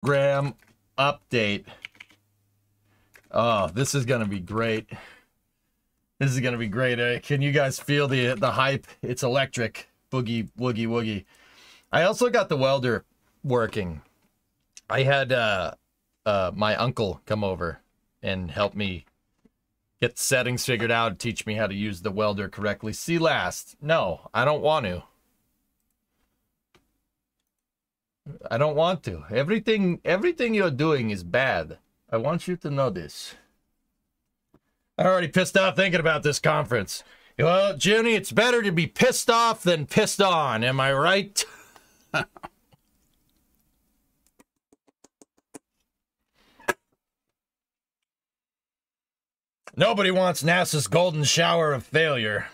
program update. Oh, this is gonna be great. This is gonna be great. Can you guys feel the hype? It's electric. Boogie, woogie, woogie. I also got the welder working. I had my uncle come over and help me get the settings figured out, teach me how to use the welder correctly. See last. No, I don't want to. I don't want to. Everything you're doing is bad. I want you to know this. I'm already pissed off thinking about this conference. Well, Junie, it's better to be pissed off than pissed on. Am I right? Nobody wants NASA's golden shower of failure.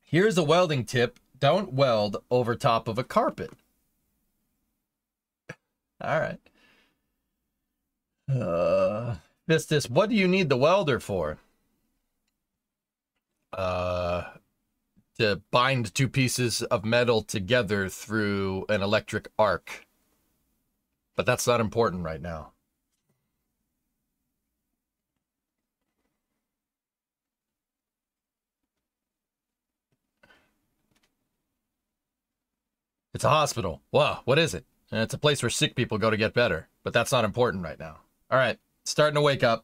Here's a welding tip. Don't weld over top of a carpet. All right. Vistus, what do you need the welder for? To bind two pieces of metal together through an electric arc. But that's not important right now. It's a hospital. Wow, what is it? It's a place where sick people go to get better. But that's not important right now. All right, starting to wake up.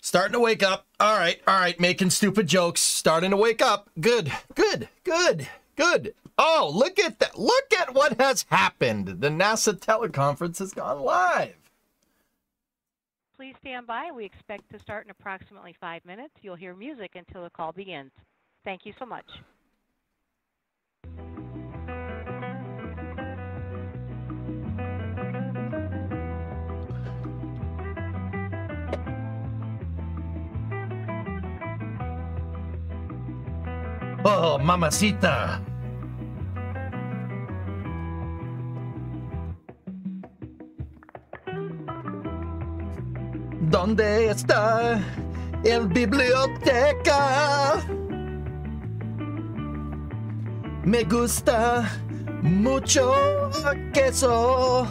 Starting to wake up. All right, making stupid jokes. Starting to wake up. Good. Oh, look at that. Look at what has happened. The NASA teleconference has gone live. Please stand by. We expect to start in approximately 5 minutes. You'll hear music until the call begins. Thank you so much. Oh, mamacita. ¿Dónde está el biblioteca? Me gusta mucho queso.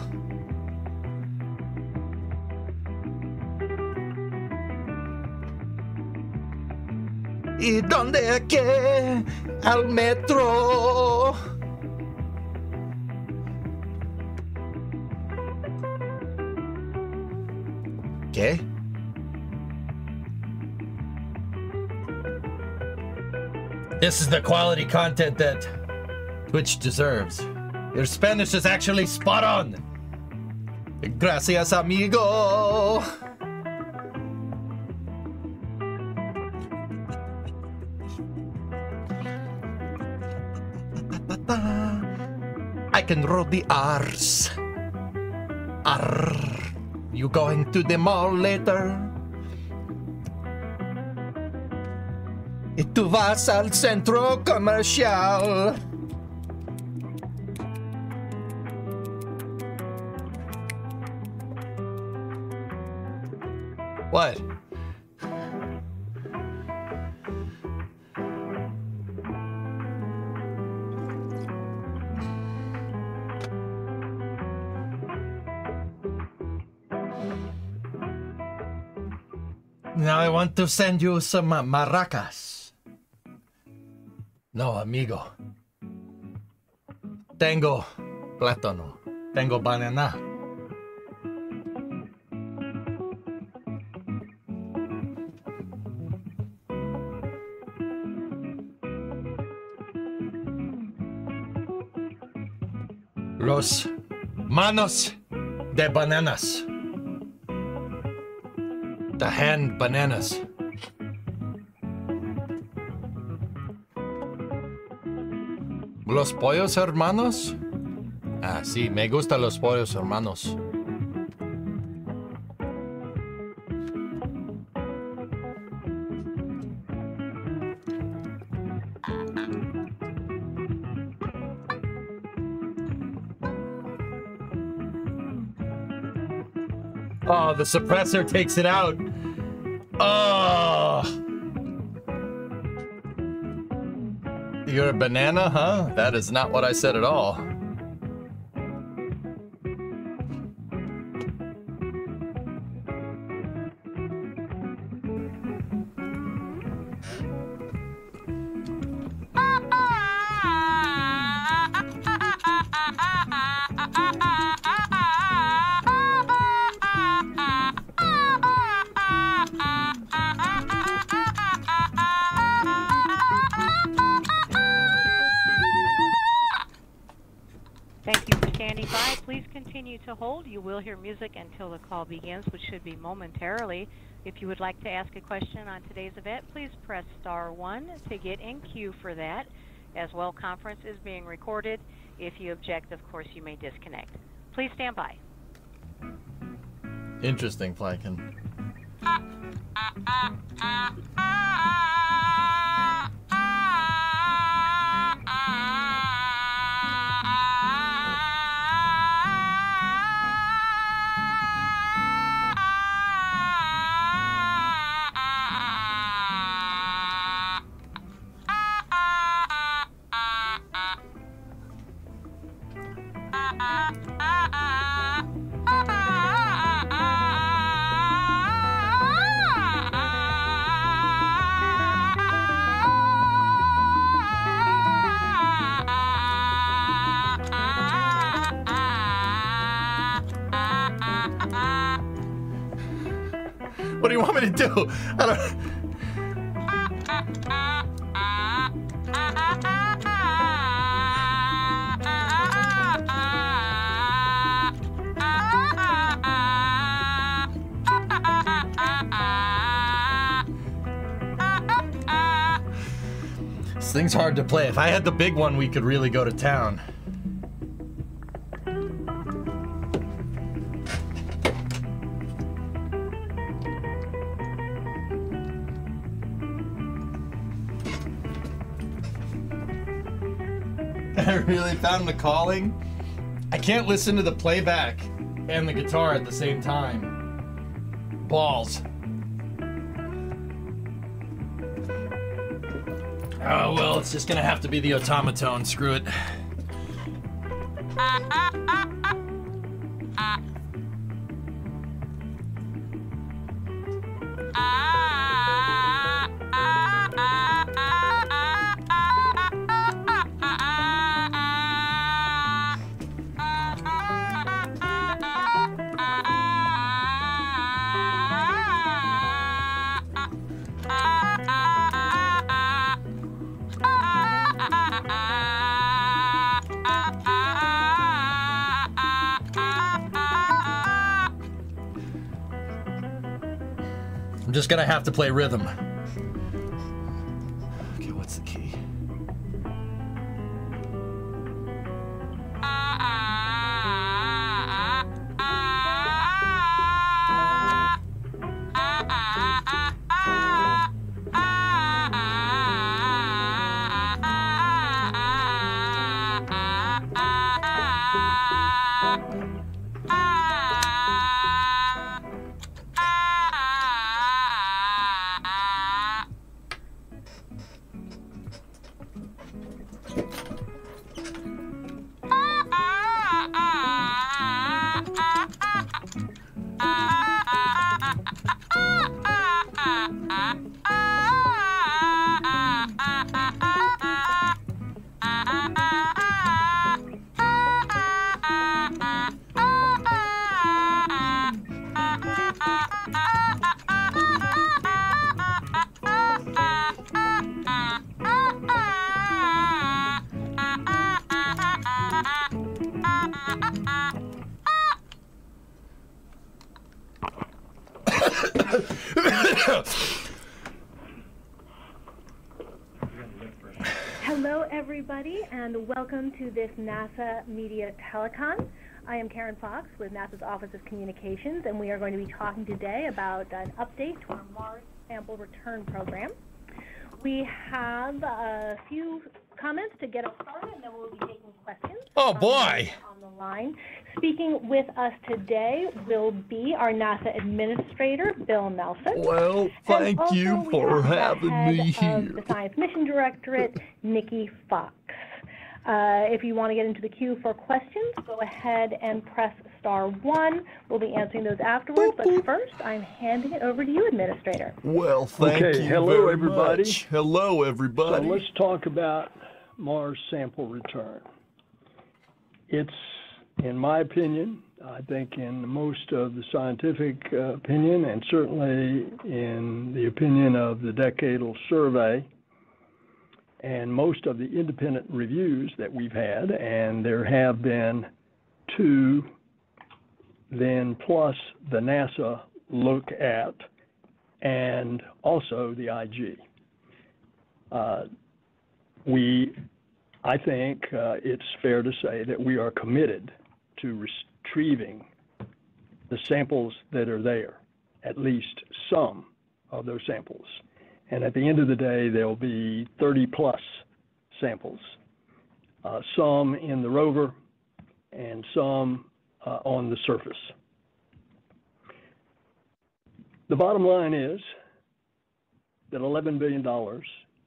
¿Y dónde que al metro? ¿Qué? This is the quality content that Twitch deserves. Your Spanish is actually spot on. Gracias, amigo. I can roll the R's. R. You going to the mall later? Y tú vas al centro comercial. What? Now I want to send you some maracas. No, amigo. Tengo plátano. Tengo banana. Los manos de bananas. The hand bananas. Los pollos hermanos. Ah, sí, me gustan los pollos hermanos. Oh, the suppressor takes it out. Oh. You're a banana, huh? That is not what I said at all. Thank you for standing by. Please continue to hold. You will hear music until the call begins, which should be momentarily. If you would like to ask a question on today's event, please press *1 to get in queue for that. As well, conference is being recorded. If you object, of course, you may disconnect. Please stand by. Interesting, Flykin. What do you want me to do? I don't... This thing's hard to play. If I had the big one, we could really go to town. I really found the calling. I can't listen to the playback and the guitar at the same time. Balls. Oh, well, it's just gonna have to be the automaton. Screw it. I'm just gonna have to play rhythm. Okay, what's the key? Hello, everybody, and welcome to this NASA Media Telecon. I am Karen Fox with NASA's Office of Communications, and we are going to be talking today about an update to our Mars Sample Return Program. We have a few comments to get us started, and then we'll be taking questions. Oh, boy! On the line. Speaking with us today will be our NASA Administrator, Bill Nelson. Well, thank you for having me here. The Science Mission Directorate, Nikki Fox. If you want to get into the queue for questions, go ahead and press *1. We'll be answering those afterwards, but first, I'm handing it over to you, Administrator. Well, thank you hello, very everybody. much. Hello, everybody. So let's talk about Mars sample return. It's, in my opinion, I think in most of the scientific opinion, and certainly in the opinion of the Decadal Survey, and most of the independent reviews that we've had, and there have been 2, then plus the NASA look at, and also the IG. I think it's fair to say that we are committed to retrieving the samples that are there, at least some of those samples. And at the end of the day, there'll be 30-plus samples, some in the rover and some on the surface. The bottom line is that $11 billion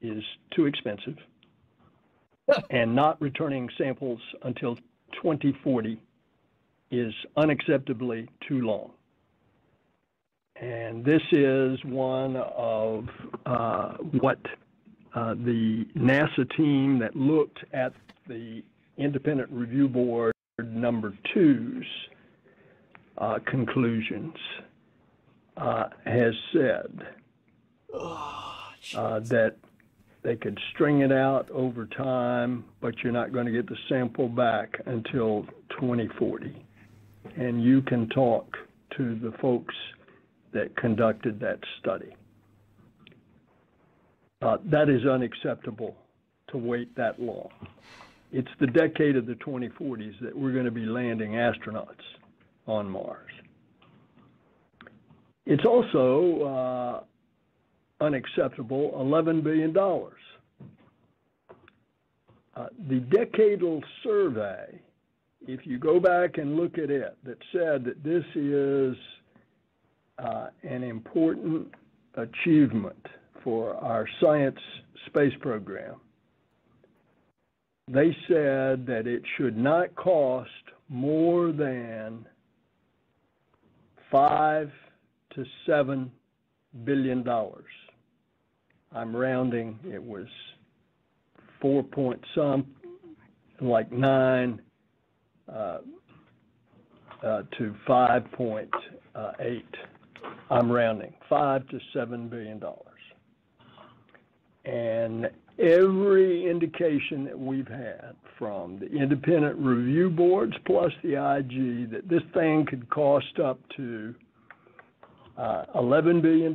is too expensive, and not returning samples until 2040 is unacceptably too long. And this is one of what the NASA team that looked at the Independent Review Board number 2's conclusions has said that they could string it out over time, but you're not going to get the sample back until 2040. And you can talk to the folks that conducted that study. That is unacceptable to wait that long. It's the decade of the 2040s that we're going to be landing astronauts on Mars. It's also unacceptable, $11 billion. The Decadal Survey, if you go back and look at it, that said that this is an important achievement for our science space program. They said that it should not cost more than $5 to $7 billion. I'm rounding, it was 4 point some, like 9 to 5.8. I'm rounding, $5 to $7 billion. And every indication that we've had from the independent review boards plus the IG that this thing could cost up to $11 billion,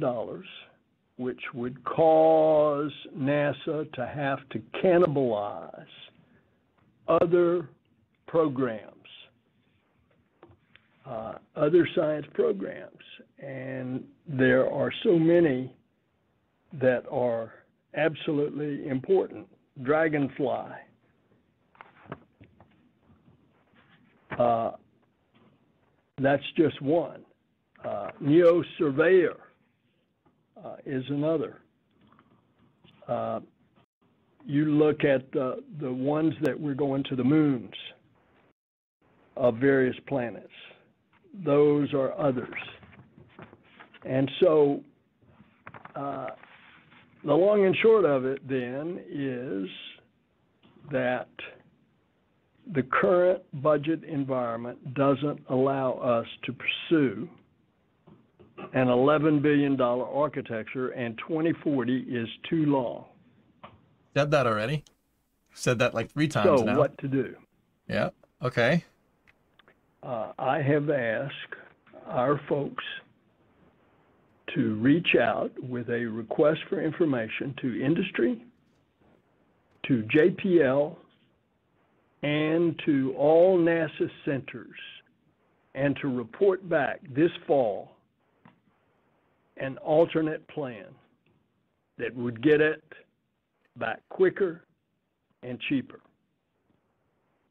which would cause NASA to have to cannibalize other programs, other science programs. And there are so many that are absolutely important. Dragonfly, that's just one. Neo Surveyor is another. You look at the ones that were going to the moons of various planets. Those are others. And so the long and short of it then is that the current budget environment doesn't allow us to pursue an $11 billion architecture, and 2040 is too long. Said that already. Said that like 3 times now. So what to do? Yeah, okay. I have asked our folks to reach out with a request for information to industry, to JPL, and to all NASA centers, and to report back this fall an alternate plan that would get it back quicker and cheaper,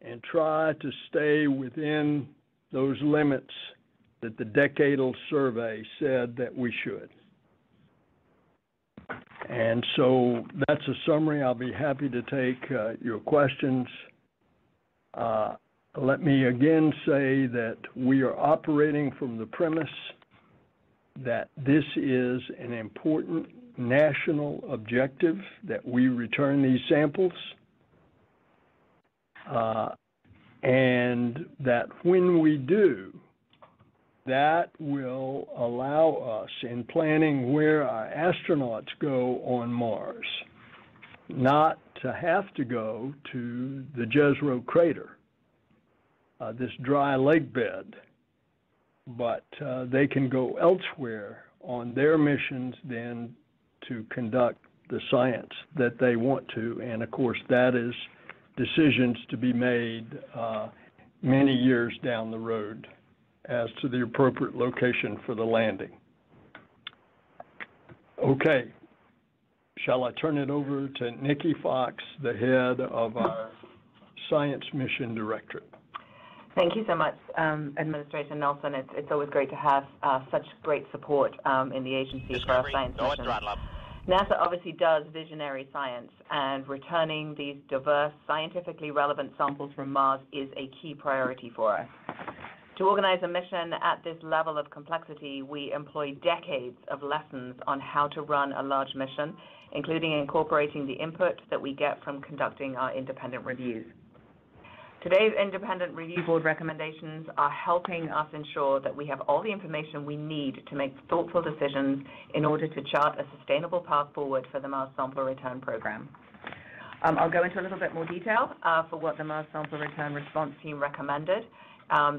and try to stay within those limits that the decadal survey said that we should. And so that's a summary. I'll be happy to take your questions. Let me again say that we are operating from the premise that this is an important national objective, that we return these samples, and that when we do, that will allow us in planning where our astronauts go on Mars, not to have to go to the Jezero crater, this dry lake bed, but they can go elsewhere on their missions then to conduct the science that they want to. And of course, that is decisions to be made many years down the road as to the appropriate location for the landing. Okay, shall I turn it over to Nikki Fox, the head of our Science Mission Directorate? Thank you so much, Administrator Nelson. It's always great to have such great support in the agency for our science missions. NASA obviously does visionary science, and returning these diverse, scientifically relevant samples from Mars is a key priority for us. To organize a mission at this level of complexity, we employ decades of lessons on how to run a large mission, including incorporating the input that we get from conducting our independent reviews. Today's Independent Review Board recommendations are helping us ensure that we have all the information we need to make thoughtful decisions in order to chart a sustainable path forward for the Mars Sample Return Program. I'll go into a little bit more detail for what the Mars Sample Return Response Team recommended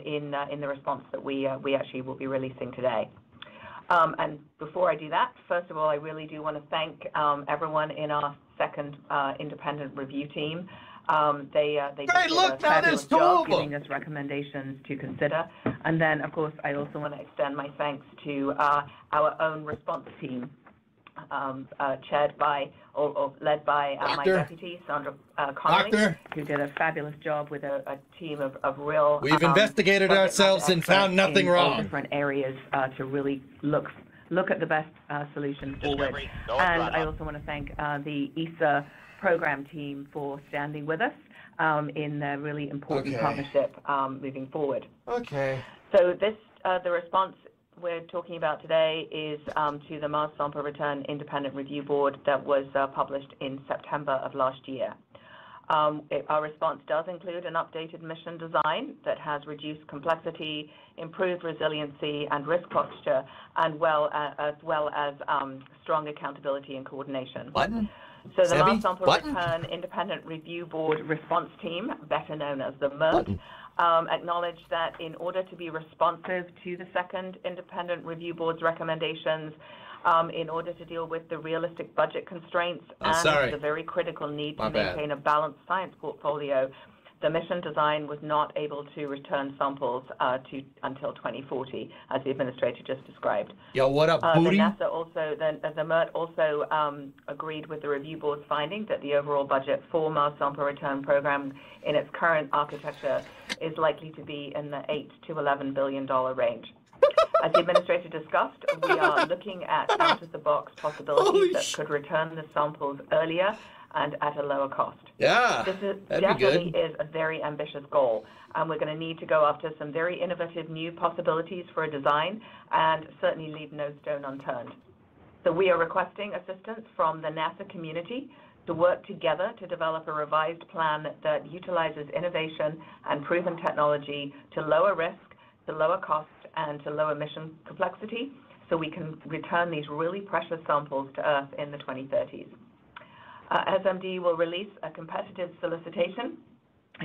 in the response that we actually will be releasing today. And before I do that, first of all, I really do want to thank everyone in our second independent review team. They did a fabulous job giving us recommendations to consider. And then, of course, I also want to extend my thanks to our own response team, chaired by or led by my deputy, Sandra Connolly, who did a fabulous job with a team of real. We've investigated ourselves and found nothing wrong. All different areas to really look at the best solution forward. And I also want to thank the ESA program team for standing with us in the really important partnership moving forward. Okay. So this, the response we're talking about today is to the Mars Sample Return Independent Review Board that was published in September of last year. Our response does include an updated mission design that has reduced complexity, improved resiliency and risk posture, and as well as strong accountability and coordination. So the Mars Sample Return Independent Review Board Response Team, better known as the MERT, acknowledged that in order to be responsive to the second Independent Review Board's recommendations, in order to deal with the realistic budget constraints and the very critical need to maintain a balanced science portfolio, the mission design was not able to return samples until 2040, as the administrator just described. Yo, what up, booty? The MERT also agreed with the review board's finding that the overall budget for Mars Sample Return Program in its current architecture is likely to be in the $8 to $11 billion range. As the administrator discussed, we are looking at out-of-the-box possibilities that could return the samples earlier and at a lower cost. Yeah, this definitely is a very ambitious goal, and we're going to need to go after some very innovative new possibilities for a design and certainly leave no stone unturned. So we are requesting assistance from the NASA community to work together to develop a revised plan that utilizes innovation and proven technology to lower risk, to lower cost, and to lower mission complexity, so we can return these really precious samples to Earth in the 2030s. SMD will release a competitive solicitation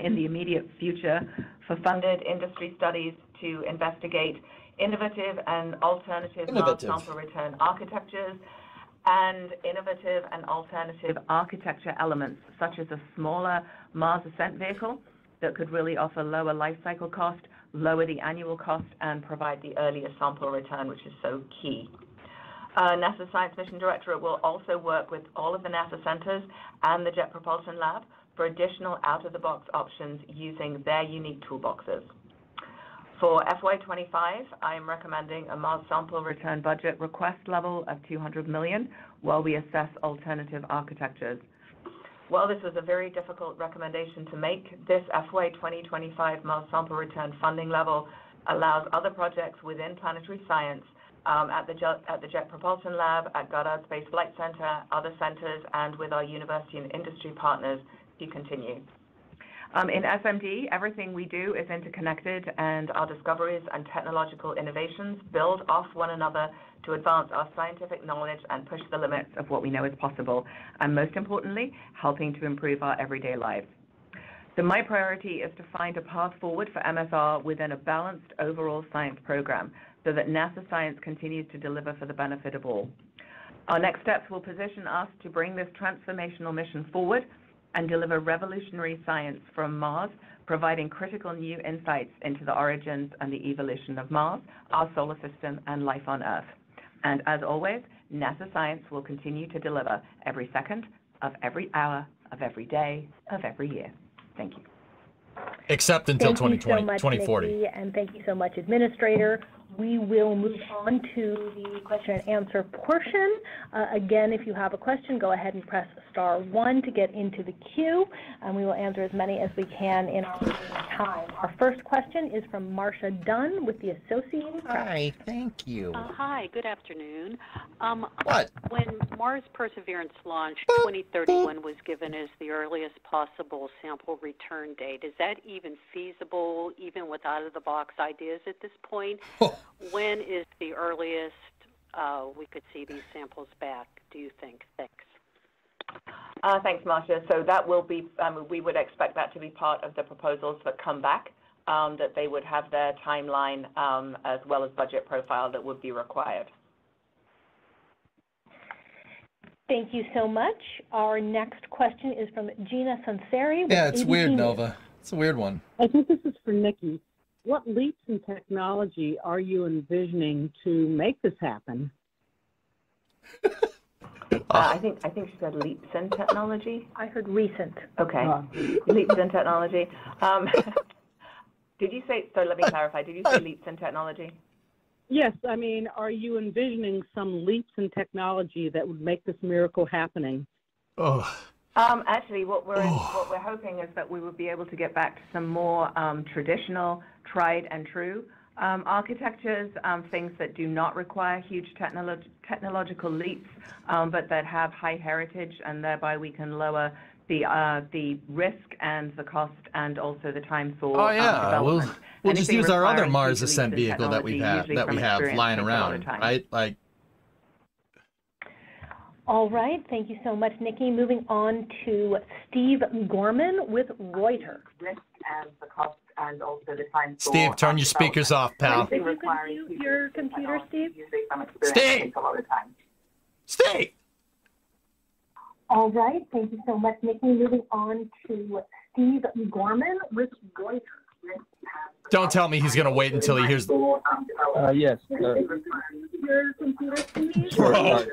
in the immediate future for funded industry studies to investigate innovative and alternative Mars sample return architectures and innovative and alternative architecture elements, such as a smaller Mars ascent vehicle that could really offer lower life cycle cost, lower the annual cost, and provide the earlier sample return, which is so key. NASA Science Mission Directorate will also work with all of the NASA centers and the Jet Propulsion Lab for additional out-of-the-box options using their unique toolboxes. For FY25, I'm recommending a Mars sample return budget request level of $200 million while we assess alternative architectures. While this was a very difficult recommendation to make, this FY 2025 Mars sample return funding level allows other projects within planetary science at the Jet Propulsion Lab, at Goddard Space Flight Center, other centers, and with our university and industry partners to continue. In SMD, everything we do is interconnected, and our discoveries and technological innovations build off one another to advance our scientific knowledge and push the limits of what we know is possible, and most importantly, helping to improve our everyday lives. So my priority is to find a path forward for MSR within a balanced overall science program so that NASA science continues to deliver for the benefit of all. Our next steps will position us to bring this transformational mission forward and deliver revolutionary science from Mars, providing critical new insights into the origins and the evolution of Mars, our solar system, and life on Earth. And as always, NASA science will continue to deliver every second of every hour of every day of every year. Thank you. Except until 2020, 2040. Nikki, and thank you so much, Administrator. We will move on to the question and answer portion. Again, if you have a question, go ahead and press *1 to get into the queue, and we will answer as many as we can in our time. Our first question is from Marcia Dunn with the Associated Press. Hi, thank you. Hi, good afternoon. What? When Mars Perseverance launched, 2031 was given as the earliest possible sample return date. Is that even feasible, even with out-of-the-box ideas at this point? When is the earliest we could see these samples back, do you think? Thanks. Thanks, Marcia. So that will be, we would expect that to be part of the proposals that come back, that they would have their timeline as well as budget profile that would be required. Thank you so much. Our next question is from Gina Sunseri. Yeah, it's weird, Nova. It's a weird one. I think this is for Nikki. What leaps in technology are you envisioning to make this happen? I think she said leaps in technology. I heard recent. Okay, leaps in technology. Did you say? So let me clarify. Did you say leaps in technology? Yes, I mean, are you envisioning some leaps in technology that would make this miracle happening? Oh. Actually, what we're hoping is that we will be able to get back to some more traditional, tried and true architectures, things that do not require huge technological leaps, but that have high heritage, and thereby we can lower the risk and the cost and also the time for development. We'll just use our other Mars ascent vehicle that we have lying around, right? Like. All right, thank you so much, Nikki. Moving on to Steve Gorman with Reuters. Risk and the cost and also the time. Steve, turn your speakers off, pal. If you could mute your computer, Steve. Steve! Steve! All right, thank you so much, Nikki. Moving on to Steve Gorman with Reuters. Don't tell me he's going to wait until he hears the... Yes. Your computer, Steve? Sorry.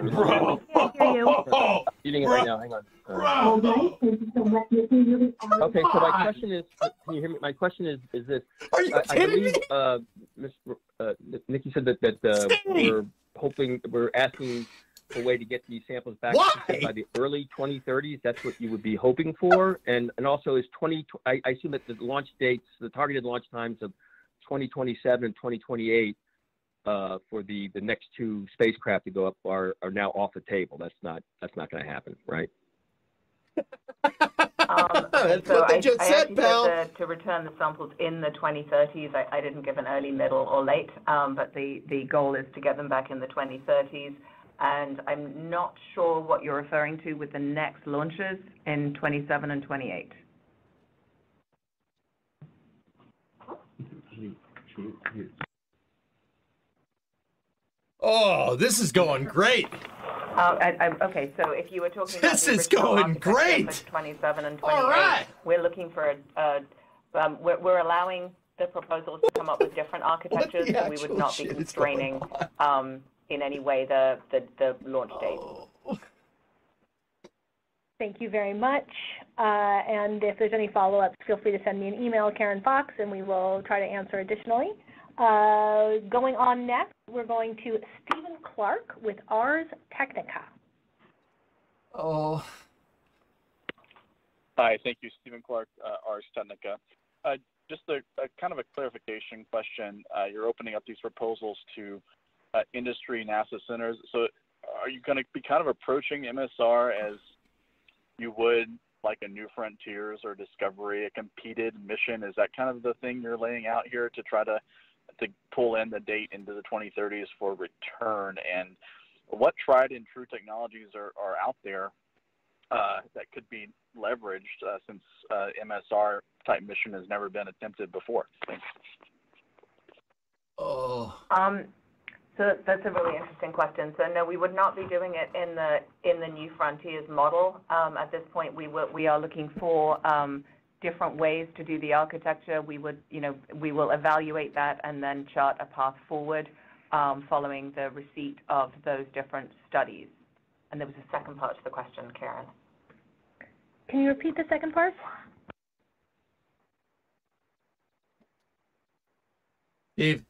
Bro. Can't hear you. Eating it right now. Hang on. All right, thank you so much, Nikki. Moving on. Okay, so my question is, can you hear me? My question is this. Are you kidding me? Nikki said that we're asking for a way to get these samples back by the early 2030s. That's what you would be hoping for, and also is I assume that the launch dates, the targeted launch times of 2027 and 2028 for the next two spacecraft to go up are now off the table. That's not going to happen, right? That's what they just said, pal. Said to return the samples in the 2030s. I didn't give an early, middle, or late, but the goal is to get them back in the 2030s. And I'm not sure what you're referring to with the next launches in 27 and 28. Oh, this is going great. Okay, so if you were talking about this is going great. 27 and 28, all right. We're looking for we're allowing the proposals to come up with different architectures, so we would not be constraining in any way the launch date. Thank you very much. And if there's any follow-ups, feel free to send me an email, Karen Fox, and we will try to answer additionally. Going on next, we're going to Stephen Clark with Ars Technica. Oh. Hi, thank you, Stephen Clark, Ars Technica. Just a kind of a clarification question. You're opening up these proposals to industry NASA centers. So are you going to be kind of approaching MSR as you would like a New Frontiers or Discovery, a competed mission? Is that kind of the thing you're laying out here to try to pull in the date into the 2030s for return? And what tried and true technologies are out there that could be leveraged since MSR type mission has never been attempted before? Thanks. Oh. So that's a really interesting question. So no, we would not be doing it in the New Frontiers model. At this point, we are looking for different ways to do the architecture. We will evaluate that and then chart a path forward following the receipt of those different studies. And there was a second part to the question, Karen. Can you repeat the second part? Steve.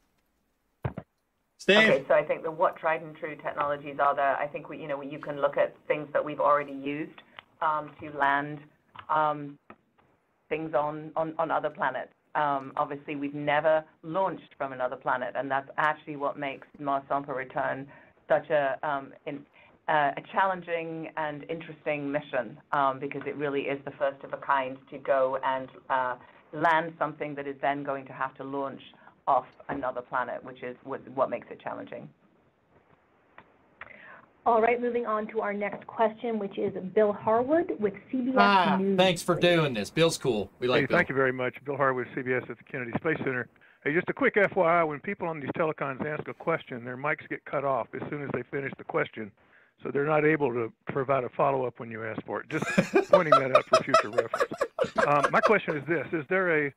Okay, so I think what tried and true technologies are there. I think you can look at things that we've already used to land things on other planets. Obviously, we've never launched from another planet, and that's actually what makes Mars sample return such a challenging and interesting mission, because it really is the first of a kind to go and land something that is then going to have to launch off another planet, which is what makes it challenging. All right, moving on to our next question, which is Bill Harwood with CBS News. Thanks for doing this. Bill's cool. We like Bill. Thank you very much. Bill Harwood, CBS at the Kennedy Space Center. Hey, just a quick FYI, when people on these telecons ask a question, their mics get cut off as soon as they finish the question, so they're not able to provide a follow-up when you ask for it. Just pointing that out for future reference. My question is this: is there a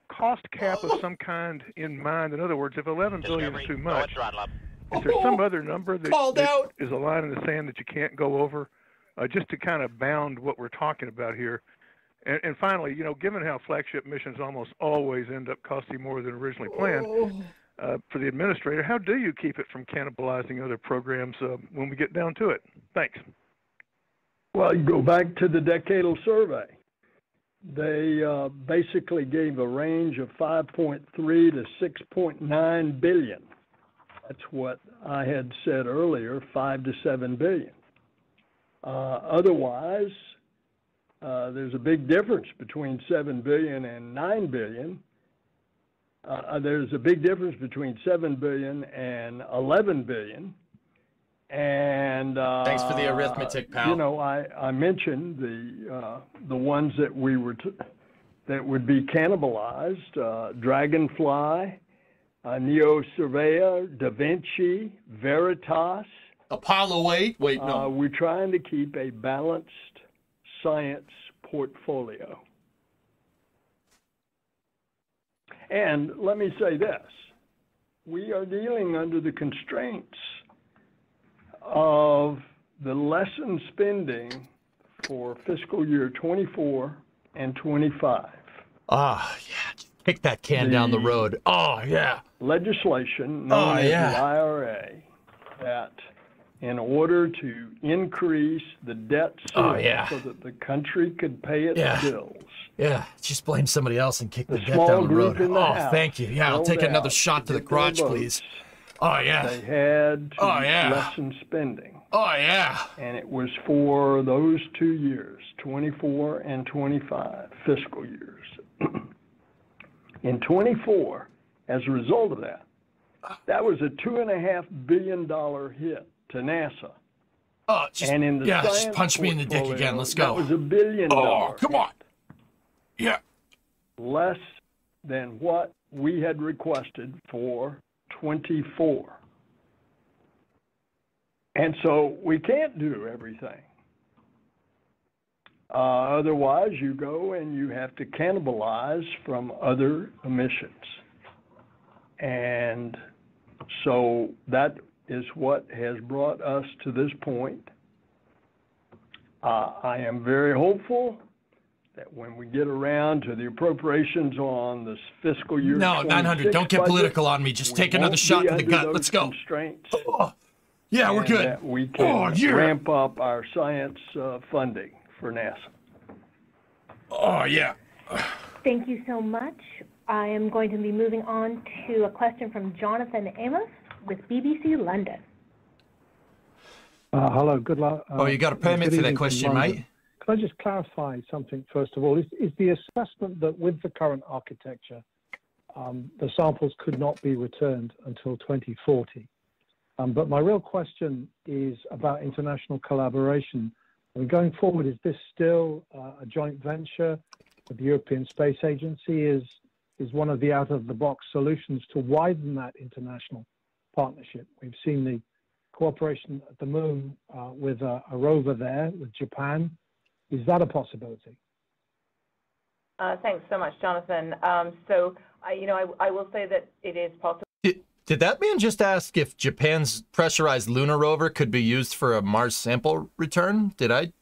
cost cap of some kind in mind? In other words, if 11 billion is too much, is there some other number that is a line in the sand that you can't go over, just to kind of bound what we're talking about here? And finally, given how flagship missions almost always end up costing more than originally planned, for the administrator, how do you keep it from cannibalizing other programs when we get down to it? Thanks. Well, you go back to the decadal survey. They basically gave a range of 5.3 to 6.9 billion. That's what I had said earlier, 5 to 7 billion. Otherwise, there's a big difference between 7 billion and 9 billion. There's a big difference between 7 billion and 11 billion. And thanks for the arithmetic, pal. I mentioned the ones that that would be cannibalized: Dragonfly, Neo Surveyor, Da Vinci, Veritas, Apollo 8. Wait, no. We're trying to keep a balanced science portfolio. And let me say this: we are dealing under the constraints of the lessened spending for fiscal year 24 and 25. Ah, yeah. Kick that can down the road. Oh, yeah. Legislation known as the IRA that in order to increase the debt ceiling so that the country could pay its bills. Yeah, just blame somebody else and kick the debt down the road. Thank you. Yeah, I'll take another shot to the crotch, please. Oh, yeah. They had to lessen spending. Oh, yeah. And it was for those 2 years, 24 and 25 fiscal years. In 24, as a result of that, that was a $2.5 billion hit to NASA. Oh, just, and in the just punch me in the dick again. Let's go. That was $1 billion. Oh, come on. Yeah. Less than what we had requested for 24. And so we can't do everything. Otherwise, you go and you have to cannibalize from other emissions. And so that is what has brought us to this point. I am very hopeful that when we get around to the appropriations on this fiscal year No, 900, don't get budget, political on me. Just take another shot to the gut. Let's go. Oh, yeah, we're good. That we can ramp up our science funding for NASA. Oh, yeah. Thank you so much. I am going to be moving on to a question from Jonathan Amos with BBC London. Hello, good luck. Oh, you got a permit for that question, mate? Can I just clarify something first of all? Is the assessment that with the current architecture, the samples could not be returned until 2040? But my real question is about international collaboration. Going forward, is this still a joint venture with the European Space Agency? Is one of the out-of-the-box solutions to widen that international partnership? We've seen the cooperation at the moon with a rover there, with Japan. Is that a possibility? Thanks so much, Jonathan. So, I will say that it is possible. Did that man just ask if Japan's pressurized lunar rover could be used for a Mars sample return? Did I?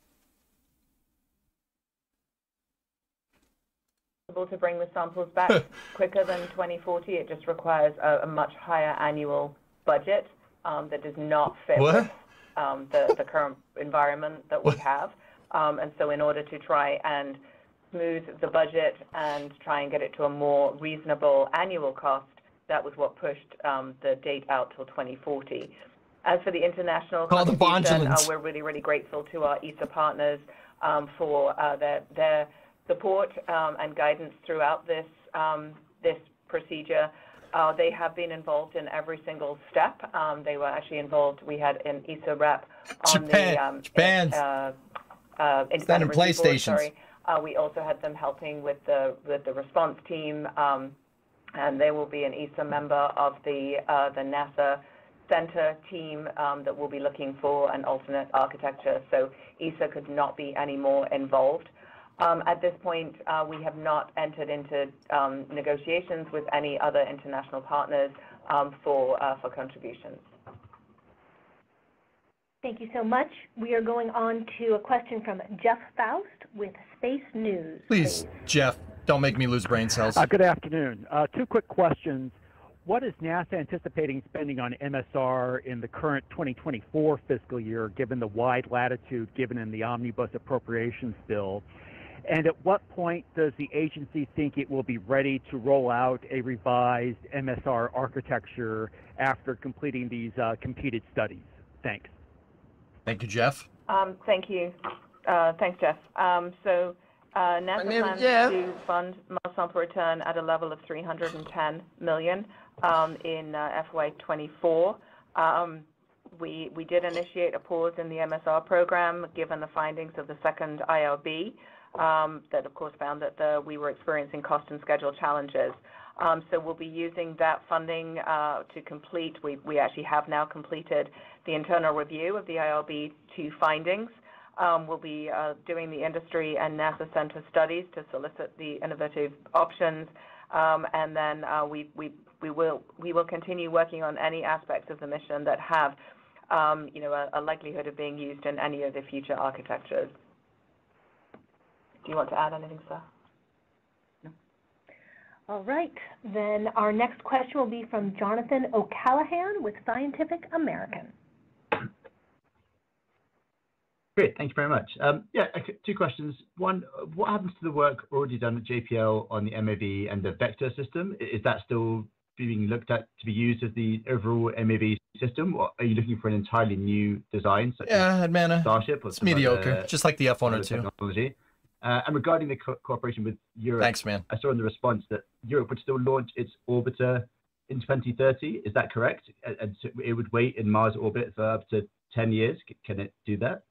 To bring the samples back quicker than 2040. It just requires a much higher annual budget that does not fit with the current environment that we have. And so in order to try and smooth the budget and try and get it to a more reasonable annual cost, that was what pushed the date out till 2040. As for the international contribution, we're really, really grateful to our ESA partners for their support and guidance throughout this procedure. They have been involved in every single step. They were actually involved. We had an ESA rep on Japan's independent play stations. We also had them helping with the response team, and they will be an ESA member of the NASA Center team that will be looking for an alternate architecture. So ESA could not be any more involved. At this point, we have not entered into negotiations with any other international partners for contributions. Thank you so much. We are going on to a question from Jeff Faust with Space News. Please, Jeff, don't make me lose brain cells. Good afternoon. Two quick questions. What is NASA anticipating spending on MSR in the current 2024 fiscal year, given the wide latitude given in the omnibus appropriations bill? And at what point does the agency think it will be ready to roll out a revised MSR architecture after completing these competed studies? Thanks. Thank you, Jeff. Thank you. Thanks, Jeff. So NASA plans to fund Mars sample return at a level of $310 million in FY24. We did initiate a pause in the MSR program given the findings of the second IRB. That, of course, found that we were experiencing cost and schedule challenges. So we'll be using that funding to complete. We actually have now completed the internal review of the IRB 2 findings. We'll be doing the industry and NASA Center studies to solicit the innovative options, and then we will continue working on any aspects of the mission that have, a likelihood of being used in any of the future architectures. Do you want to add anything, sir? No. All right. Then our next question will be from Jonathan O'Callaghan with Scientific American. Great. Thank you very much. Two questions. One, what happens to the work already done at JPL on the MAV and the vector system? Is that still being looked at to be used as the overall MAV system, or are you looking for an entirely new design, such as Starship? It's mediocre, just like the F-102. Technology? And regarding the cooperation with Europe, thanks, man. I saw in the response that Europe would still launch its orbiter in 2030. Is that correct? And so it would wait in Mars orbit for up to 10 years. Can it do that?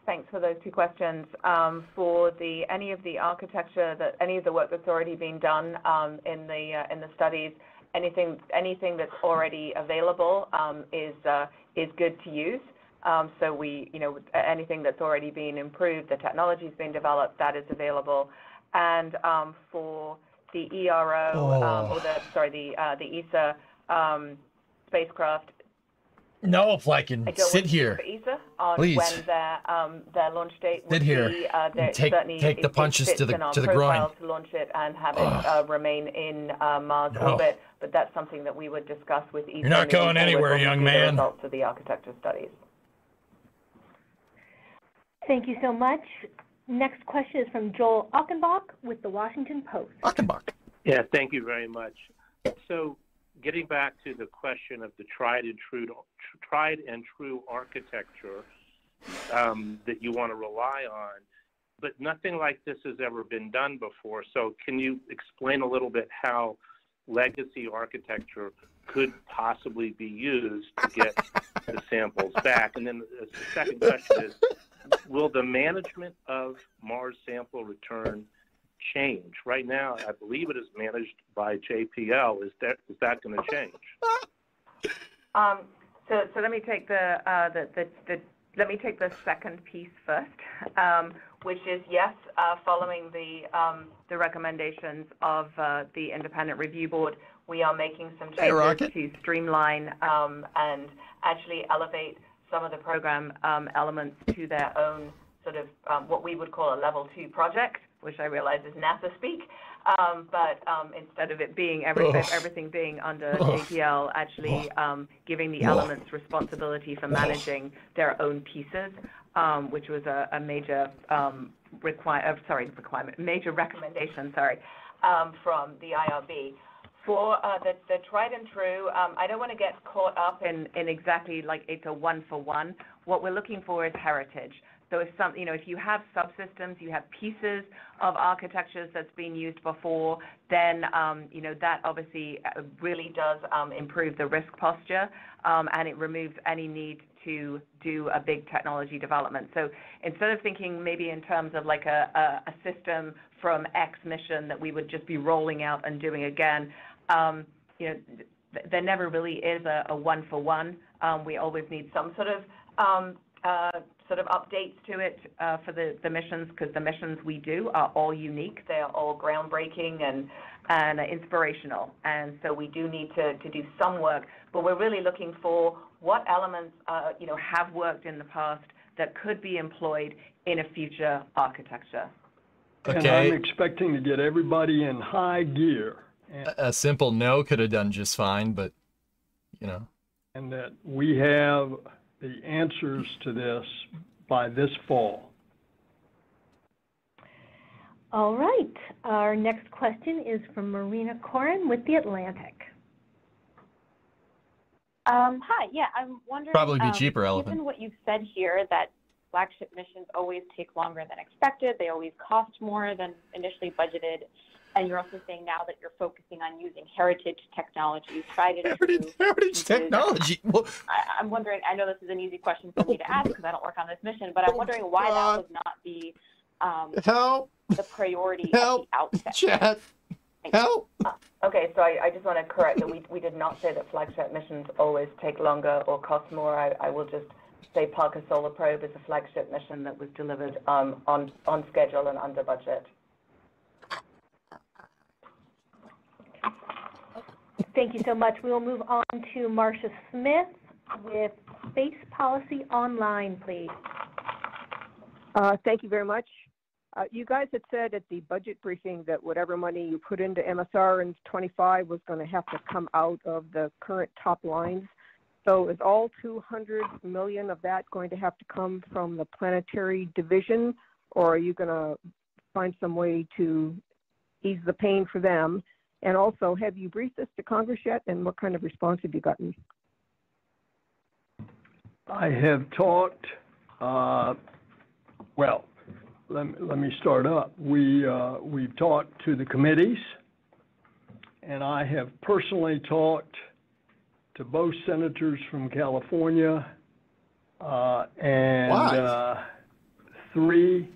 Thanks for those two questions. For any of the architecture any of the work that's already been done in the studies, anything that's already available is good to use. So anything that's already been improved, the technology's been developed, that is available. And for the ERO, the ESA spacecraft, No, if I can sit here. ESA on Please. when their launch date would Sit here. be. Take the punches to the groin. To launch it and have it remain in Mars orbit, but that's something that we would discuss with ESA. You're not going anywhere, young man. The results of the architecture studies. Thank you so much. Next question is from Joel Achenbach with the Washington Post. Achenbach. Yeah, thank you very much. So, getting back to the question of the tried and true architecture that you want to rely on, but nothing like this has ever been done before. So, can you explain a little bit how legacy architecture could possibly be used to get the samples back? And then the second question is, will the management of Mars sample return change? Right now, I believe it is managed by JPL. Is that going to change? So let me take let me take the second piece first, which is yes, following the recommendations of the independent review board, we are making some changes to streamline and actually elevate some of the program elements to their own sort of what we would call a level 2 project, which I realize is NASA speak, but instead of it being everything being under JPL, actually giving the elements responsibility for managing their own pieces, which was a major major recommendation, from the IRB. For the tried and true, I don't want to get caught up in exactly like it's a one-for-one. What we're looking for is heritage. So if you have subsystems, you have pieces of architectures that's been used before, then that obviously really does improve the risk posture, and it removes any need to do a big technology development. So instead of thinking maybe in terms of like a system from X mission that we would just be rolling out and doing again, there never really is a one-for-one. We always need some sort of updates to it for the missions, because the missions we do are all unique. They are all groundbreaking and inspirational. And so we do need to do some work, but we're really looking for what elements have worked in the past that could be employed in a future architecture. Okay. And I'm expecting to get everybody in high gear. A simple no could have done just fine, but, And that we have the answers to this by this fall. All right. Our next question is from Marina Corin with The Atlantic. Hi. Yeah, I'm wondering. Probably be cheaper, Elephant. Given what you've said here, that flagship missions always take longer than expected, they always cost more than initially budgeted, and you're also saying now that you're focusing on using heritage technology, heritage technology. Well, I'm wondering. I know this is an easy question for me to ask because I don't work on this mission, but I'm wondering why that was not the priority at the outset. Chat. Help. Okay, so I just want to correct that we did not say that flagship missions always take longer or cost more. I will just say Parker Solar Probe is a flagship mission that was delivered on schedule and under budget. Thank you so much. We will move on to Marcia Smith with Space Policy Online, please. Thank you very much. You guys had said at the budget briefing that whatever money you put into MSR in 25 was going to have to come out of the current top lines. So is all 200 million of that going to have to come from the planetary division, or are you going to find some way to ease the pain for them? And also, have you briefed this to Congress yet, and what kind of response have you gotten? I have talked, well, let me start up. We've talked to the committees, and I have personally talked to both senators from California and three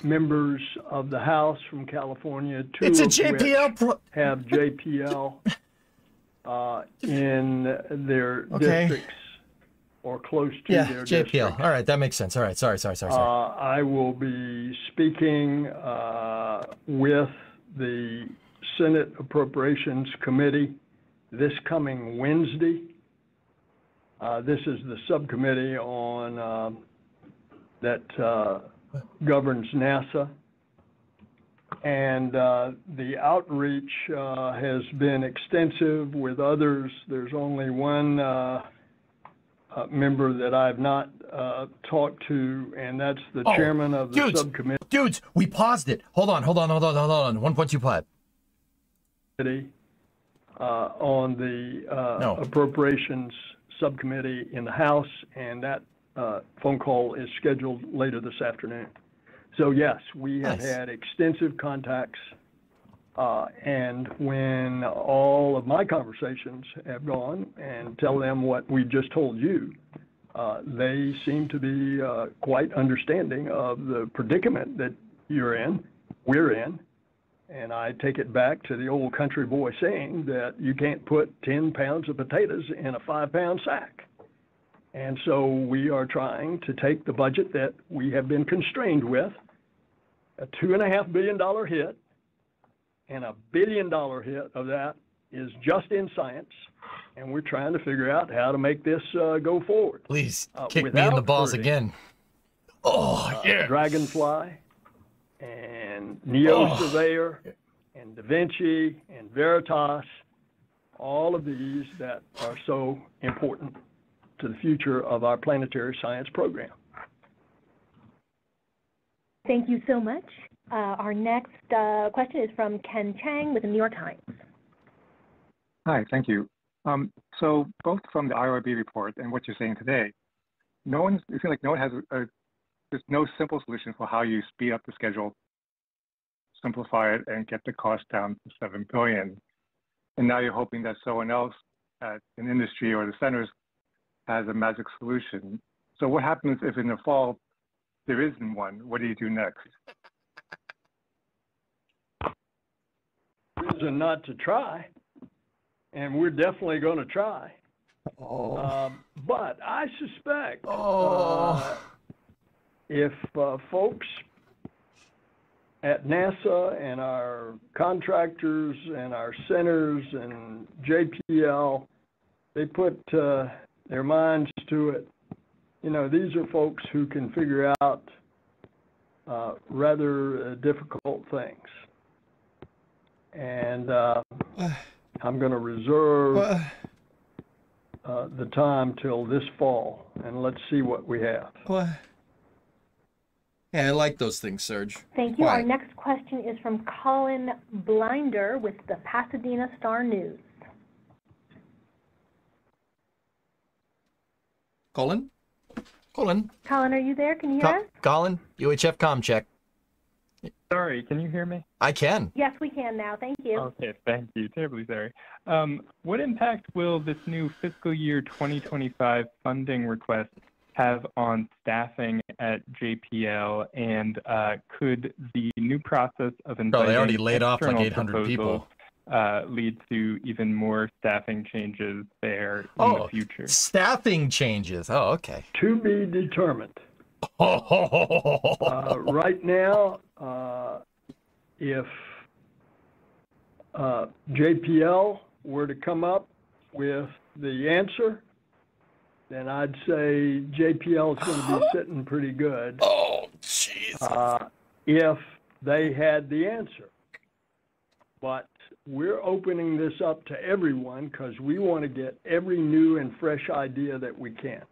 members of the House from California. Two it's a of JPL which have JPL in their districts or close to their JPL. districts. All right, that makes sense. All right, sorry. I will be speaking with the Senate Appropriations Committee this coming Wednesday This is the subcommittee on that governs NASA. And the outreach has been extensive with others. There's only one member that I've not talked to, and that's the chairman of the subcommittee. Dudes, we paused it. Hold on. 1.25. On the appropriations subcommittee in the House, and that phone call is scheduled later this afternoon. So yes, we have had extensive contacts, and when all of my conversations have gone and tell them what we just told you, they seem to be quite understanding of the predicament that we're in, and I take it back to the old country boy saying that you can't put 10 pounds of potatoes in a 5-pound sack. And so we are trying to take the budget that we have been constrained with, a $2.5 billion hit, and $1 billion hit of that is just in science, and we're trying to figure out how to make this go forward. Please, kick me in the balls again. Dragonfly, and Neo Surveyor, and Da Vinci, and Veritas, all of these that are so important to the future of our planetary science program. Thank you so much. Our next question is from Ken Chang with the New York Times. Hi, thank you. So both from the IRB report and what you're saying today, it seems like no one has there's no simple solution for how you speed up the schedule, simplify it, and get the cost down to $7 billion. And now you're hoping that someone else at an industry or the centers has a magic solution. So what happens if in the fall there isn't one? What do you do next? Reason not to try, and we're definitely going to try. But I suspect if folks at NASA and our contractors and our centers and JPL, they put their minds to it. You know, these are folks who can figure out rather difficult things. And I'm going to reserve the time till this fall, and let's see what we have. Yeah, I like those things, Serge. Thank you. Our next question is from Colin Blinder with the Pasadena Star-News. Colin, are you there? Can you hear us? Colin, UHF comm check. Sorry, can you hear me? I can. Yes, we can now. Thank you. Okay, thank you. Terribly sorry. What impact will this new fiscal year 2025 funding request have on staffing at JPL, and could the new process of inviting they already laid off like external 800 people. Lead to even more staffing changes there in the future? Staffing changes. Oh, okay. To be determined. Right now, if JPL were to come up with the answer, then I'd say JPL is going to be sitting pretty good. Oh, Jesus. If they had the answer. But we're opening this up to everyone because we want to get every new and fresh idea that we can.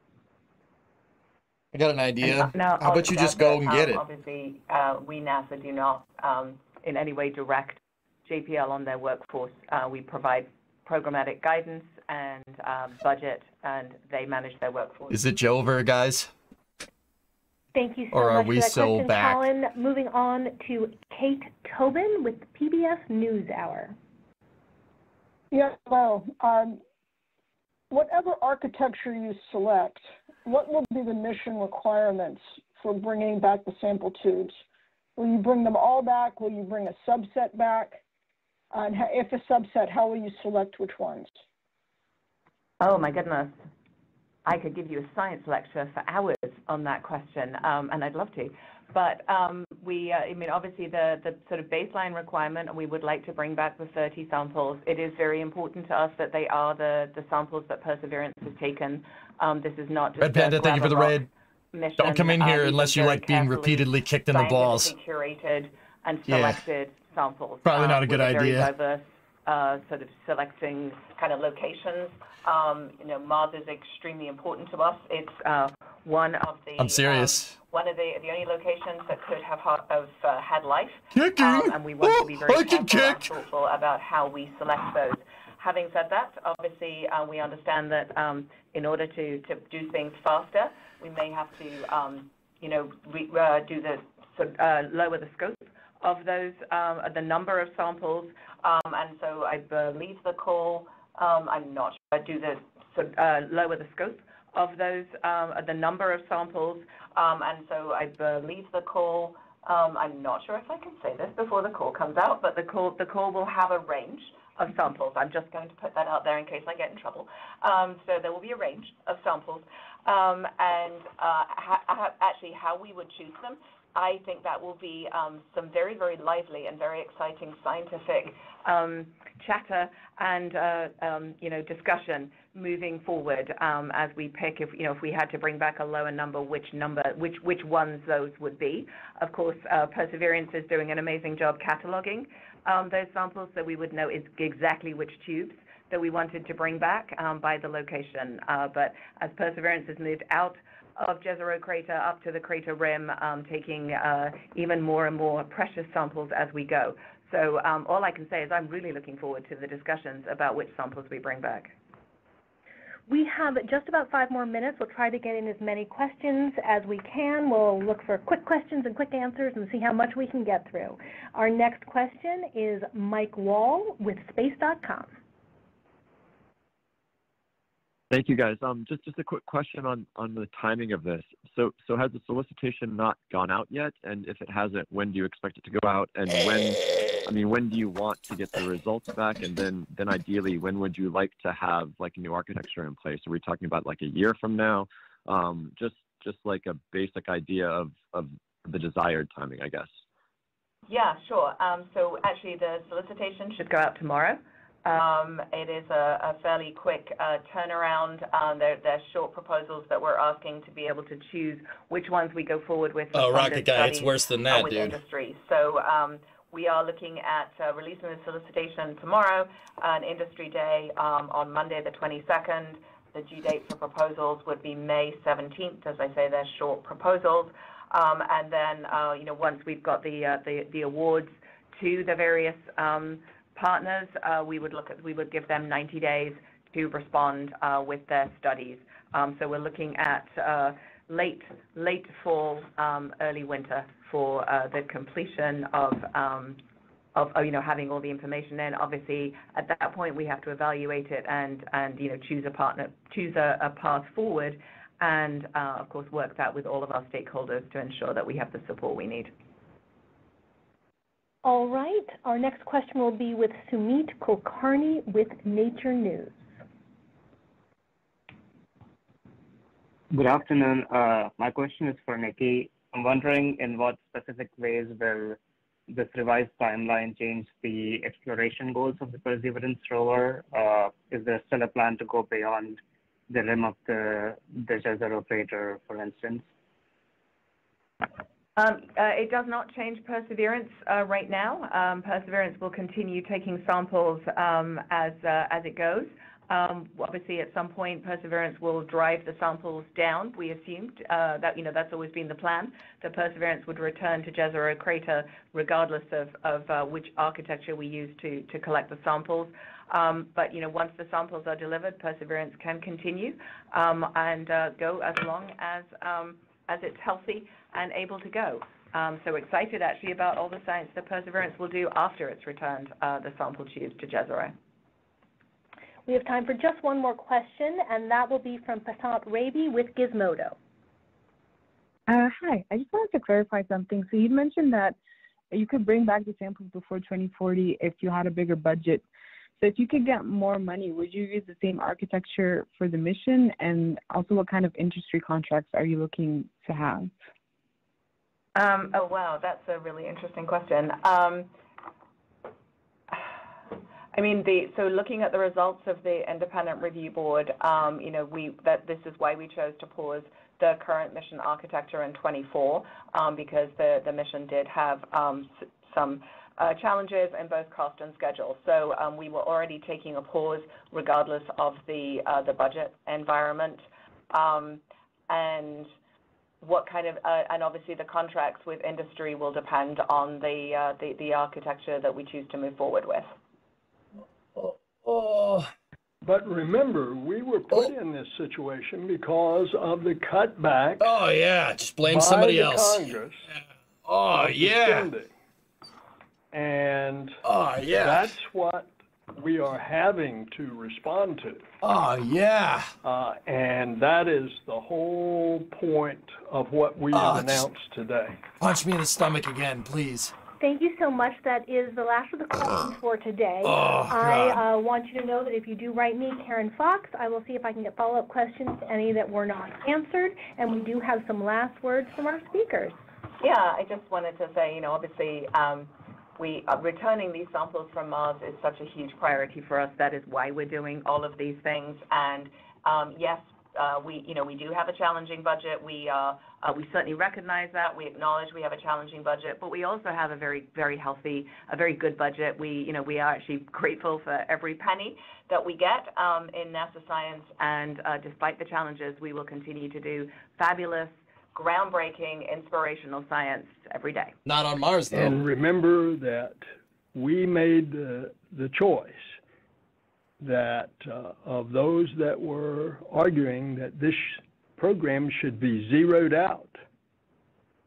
I got an idea. How about you just go and get it? Obviously, we NASA do not in any way direct JPL on their workforce. We provide programmatic guidance and budget, and they manage their workforce. Is it over, guys? Thank you so or are much we for that so question, back? Colin. Moving on to Kate Tobin with PBS NewsHour. Yeah, well, whatever architecture you select, what will be the mission requirements for bringing back the sample tubes? Will you bring them all back? Will you bring a subset back? And if a subset, how will you select which ones? Oh, my goodness. I could give you a science lecture for hours on that question, and I'd love to. But I mean, obviously the sort of baseline requirement, we would like to bring back the 30 samples. It is very important to us that they are the samples that Perseverance has taken. This is not just Red Panda, thank you for the raid. Mission. Don't come in here These unless are you very like being carefully repeatedly kicked in the balls. scientifically curated and Yeah. selected samples. Probably not a good with idea. Very diverse sort of selecting kind of locations. You know, Mars is extremely important to us. It's one of the I'm serious. one of the only locations that could have had life. Kicking. And we want to be very I can careful and kick. thoughtful about how we select those. Having said that, obviously we understand that in order to do things faster, we may have to you know do the lower the scope of those the number of samples. And so I believe the call. I'm not sure. I do the lower the scope of those the number of samples. And so I believe the call. I'm not sure if I can say this before the call comes out, but the call will have a range of samples. I'm just going to put that out there in case I get in trouble. So there will be a range of samples, and actually how we would choose them. I think that will be some very, very lively and very exciting scientific chatter and you know, discussion moving forward as we pick, if you know, if we had to bring back a lower number, which ones those would be. Of course, Perseverance is doing an amazing job cataloging those samples, so we would know exactly which tubes that we wanted to bring back by the location. But as Perseverance has moved out of Jezero Crater up to the crater rim, taking even more and more precious samples as we go. So all I can say is I'm really looking forward to the discussions about which samples we bring back. We have just about 5 more minutes. We'll try to get in as many questions as we can. We'll look for quick questions and quick answers and see how much we can get through. Our next question is Mike Wall with space.com. Thank you, guys. Just a quick question on the timing of this. So has the solicitation not gone out yet? And if it hasn't, when do you expect it to go out? And when do you want to get the results back? And then ideally, when would you like to have like a new architecture in place? Are we talking about like a year from now? Just like a basic idea of the desired timing, I guess. Yeah, sure. So actually, the solicitation should go out tomorrow. It is a fairly quick turnaround. They're short proposals that we're asking to be able to choose which ones we go forward with. Oh, Rocket Guy, it's worse than that, with dude. Industry. So we are looking at releasing the solicitation tomorrow, an industry day on Monday the 22nd. The due date for proposals would be May 17th. As I say, they're short proposals. And then, you know, once we've got the awards to the various partners, we would give them 90 days to respond with their studies. So we're looking at late fall, early winter for the completion of you know, having all the information in. Obviously, at that point, we have to evaluate it and you know, choose a partner, choose a path forward, and of course work that with all of our stakeholders to ensure that we have the support we need. All right. Our next question will be with Sumit Kulkarni with Nature News. Good afternoon. My question is for Nikki. I'm wondering in what specific ways will this revised timeline change the exploration goals of the Perseverance rover? Is there still a plan to go beyond the rim of the Jezero crater, for instance? It does not change Perseverance right now. Perseverance will continue taking samples as it goes. Obviously, at some point, Perseverance will drive the samples down. We assumed that, you know, that's always been the plan, that Perseverance would return to Jezero Crater regardless of which architecture we use to collect the samples. But, you know, once the samples are delivered, Perseverance can continue and go as long as it's healthy and able to go. So excited, actually, about all the science that Perseverance will do after it's returned the sample tubes to Jezero. We have time for just one more question, and that will be from Prasant Raby with Gizmodo. Hi, I just wanted to clarify something. So you mentioned that you could bring back the samples before 2040 if you had a bigger budget. So if you could get more money, would you use the same architecture for the mission? And also, what kind of industry contracts are you looking to have? Oh, wow, that's a really interesting question. I mean, so looking at the results of the independent review board, you know, this is why we chose to pause the current mission architecture in 24, because the mission did have some challenges in both cost and schedule. So we were already taking a pause regardless of the budget environment. And what kind of, and obviously the contracts with industry will depend on the architecture that we choose to move forward with. But remember, we were put in this situation because of the cutback. Oh yeah, just blame by somebody the else. Congress Oh of the yeah. spending. And that's what we are having to respond to. Oh yeah. And that is the whole point of what we have announced today. Punch me in the stomach again, please. Thank you so much. That is the last of the questions for today. Oh, I want you to know that if you do write me, Karen Fox, I will see if I can get follow-up questions to any that were not answered. And we do have some last words from our speakers. Yeah, I just wanted to say, you know, obviously, returning these samples from Mars is such a huge priority for us. That is why we're doing all of these things. And yes, we do have a challenging budget. We certainly recognize that. We acknowledge we have a challenging budget, but we also have a very, very healthy, a very good budget. We are actually grateful for every penny that we get in NASA science. And despite the challenges, we will continue to do fabulous, groundbreaking, inspirational science every day. Not on Mars, though. And remember that we made the choice that of those that were arguing that this program should be zeroed out,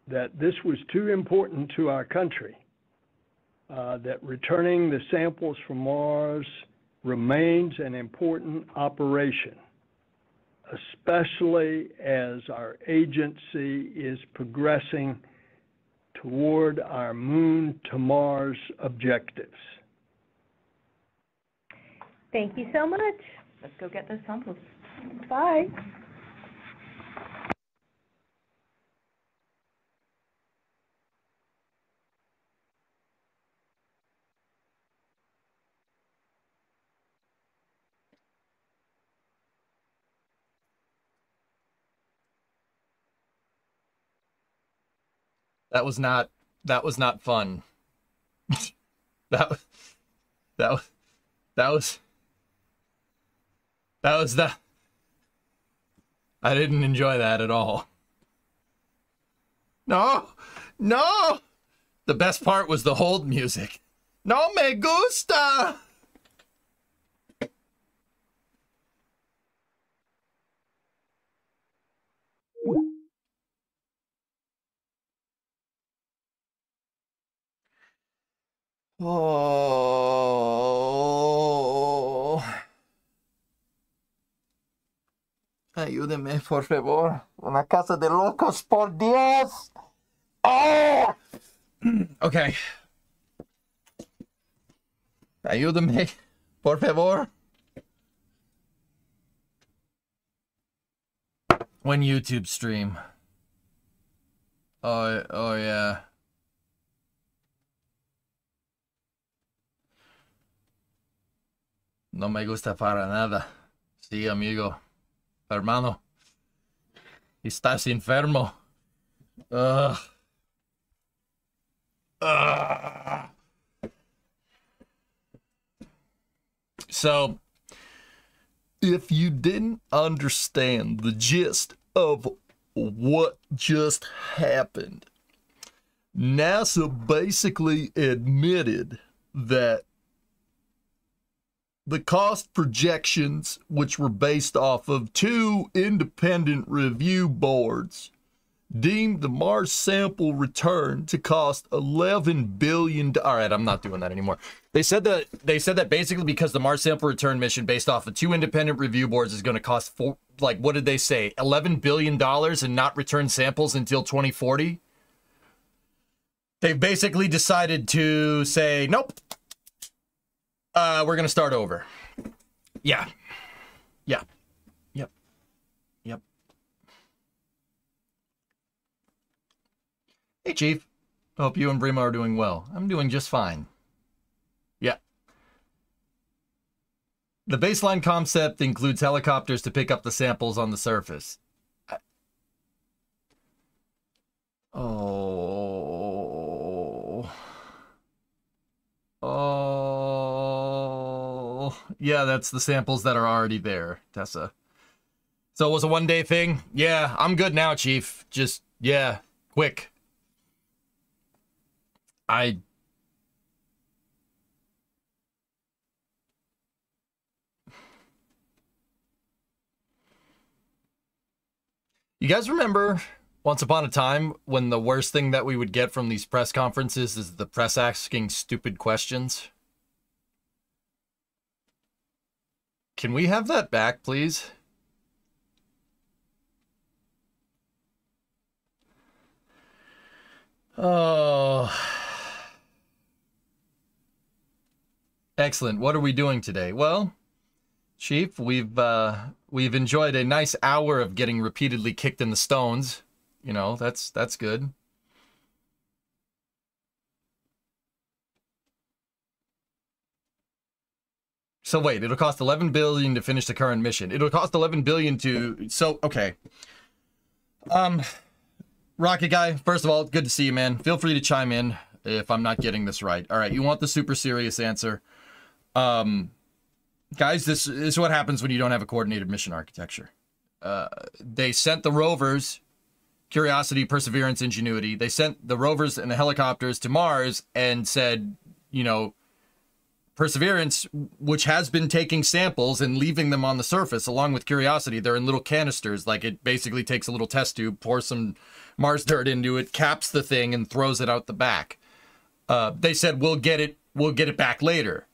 that this was too important to our country, that returning the samples from Mars remains an important operation, especially as our agency is progressing toward our Moon to Mars objectives. Thank you so much. Let's go get those samples. Bye. That was not fun. that was I didn't enjoy that at all. No. The best part was the hold music. No me gusta. Oh. Ayúdeme, por favor. Una casa de locos, por Dios. Oh. Okay. Ayúdame, por favor. When YouTube stream. Oh yeah. No me gusta para nada. Sí, amigo. Hermano. Estás enfermo. Ugh. So, if you didn't understand the gist of what just happened, NASA basically admitted that the cost projections, which were based off of 2 independent review boards, deemed the Mars sample return to cost $11 billion. All right, I'm not doing that anymore. They said that basically because the Mars sample return mission based off of 2 independent review boards is going to cost what did they say? $11 billion and not return samples until 2040. They've basically decided to say, nope. We're going to start over. Yeah. Yep. Hey, Chief. Hope you and Brima are doing well. I'm doing just fine. Yeah. The baseline concept includes helicopters to pick up the samples on the surface. Oh. Oh. Yeah, that's the samples that are already there, Tessa. So it was a one-day thing? Yeah, I'm good now, Chief. Just, yeah, quick. You guys remember once upon a time when the worst thing that we would get from these press conferences is the press asking stupid questions? Can we have that back, please? Oh. Excellent. What are we doing today? Well, Chief, we've enjoyed a nice hour of getting repeatedly kicked in the stones. You know, that's good. So wait, it'll cost 11 billion to finish the current mission. It'll cost 11 billion to okay. Rocket Guy, first of all, good to see you, man. Feel free to chime in if I'm not getting this right. All right, you want the super serious answer. Guys, this is what happens when you don't have a coordinated mission architecture. They sent the rovers, Curiosity, Perseverance, Ingenuity. They sent the rovers and the helicopters to Mars and said, you know, Perseverance, which has been taking samples and leaving them on the surface along with Curiosity, they're in little canisters. Like, it basically takes a little test tube, pours some Mars dirt into it, caps the thing, and throws it out the back. They said, we'll get it back later.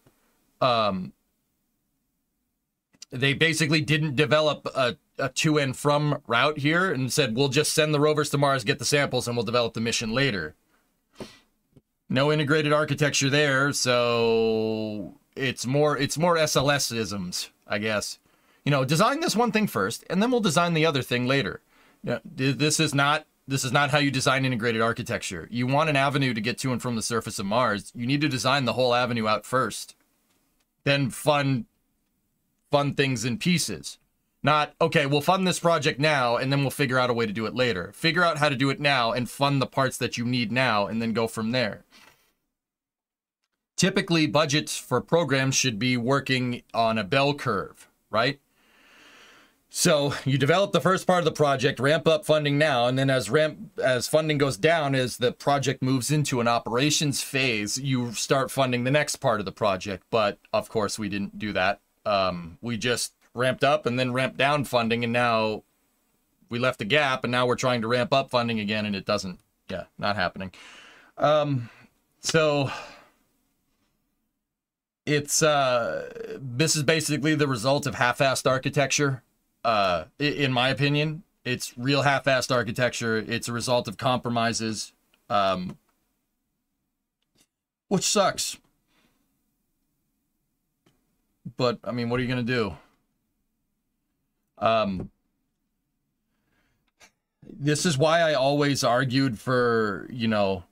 They basically didn't develop a to and from route here and said, we'll just send the rovers to Mars, get the samples, and we'll develop the mission later. No integrated architecture there, so it's more SLS-isms, I guess. You know, design this one thing first, and then we'll design the other thing later. Yeah, this is not how you design integrated architecture. You want an avenue to get to and from the surface of Mars. You need to design the whole avenue out first. Then fund things in pieces. Not, okay, we'll fund this project now, and then we'll figure out a way to do it later. Figure out how to do it now and fund the parts that you need now, and then go from there. Typically, budgets for programs should be working on a bell curve, right? So you develop the first part of the project, ramp up funding now, and then as funding goes down, as the project moves into an operations phase, you start funding the next part of the project. But of course, we didn't do that. We just ramped up and then ramped down funding, and now we left a gap, and now we're trying to ramp up funding again, and it doesn't, not happening. So it's, this is basically the result of half-assed architecture. In my opinion, it's real half-assed architecture. It's a result of compromises, which sucks. But, I mean, what are you going to do? This is why I always argued for, you know,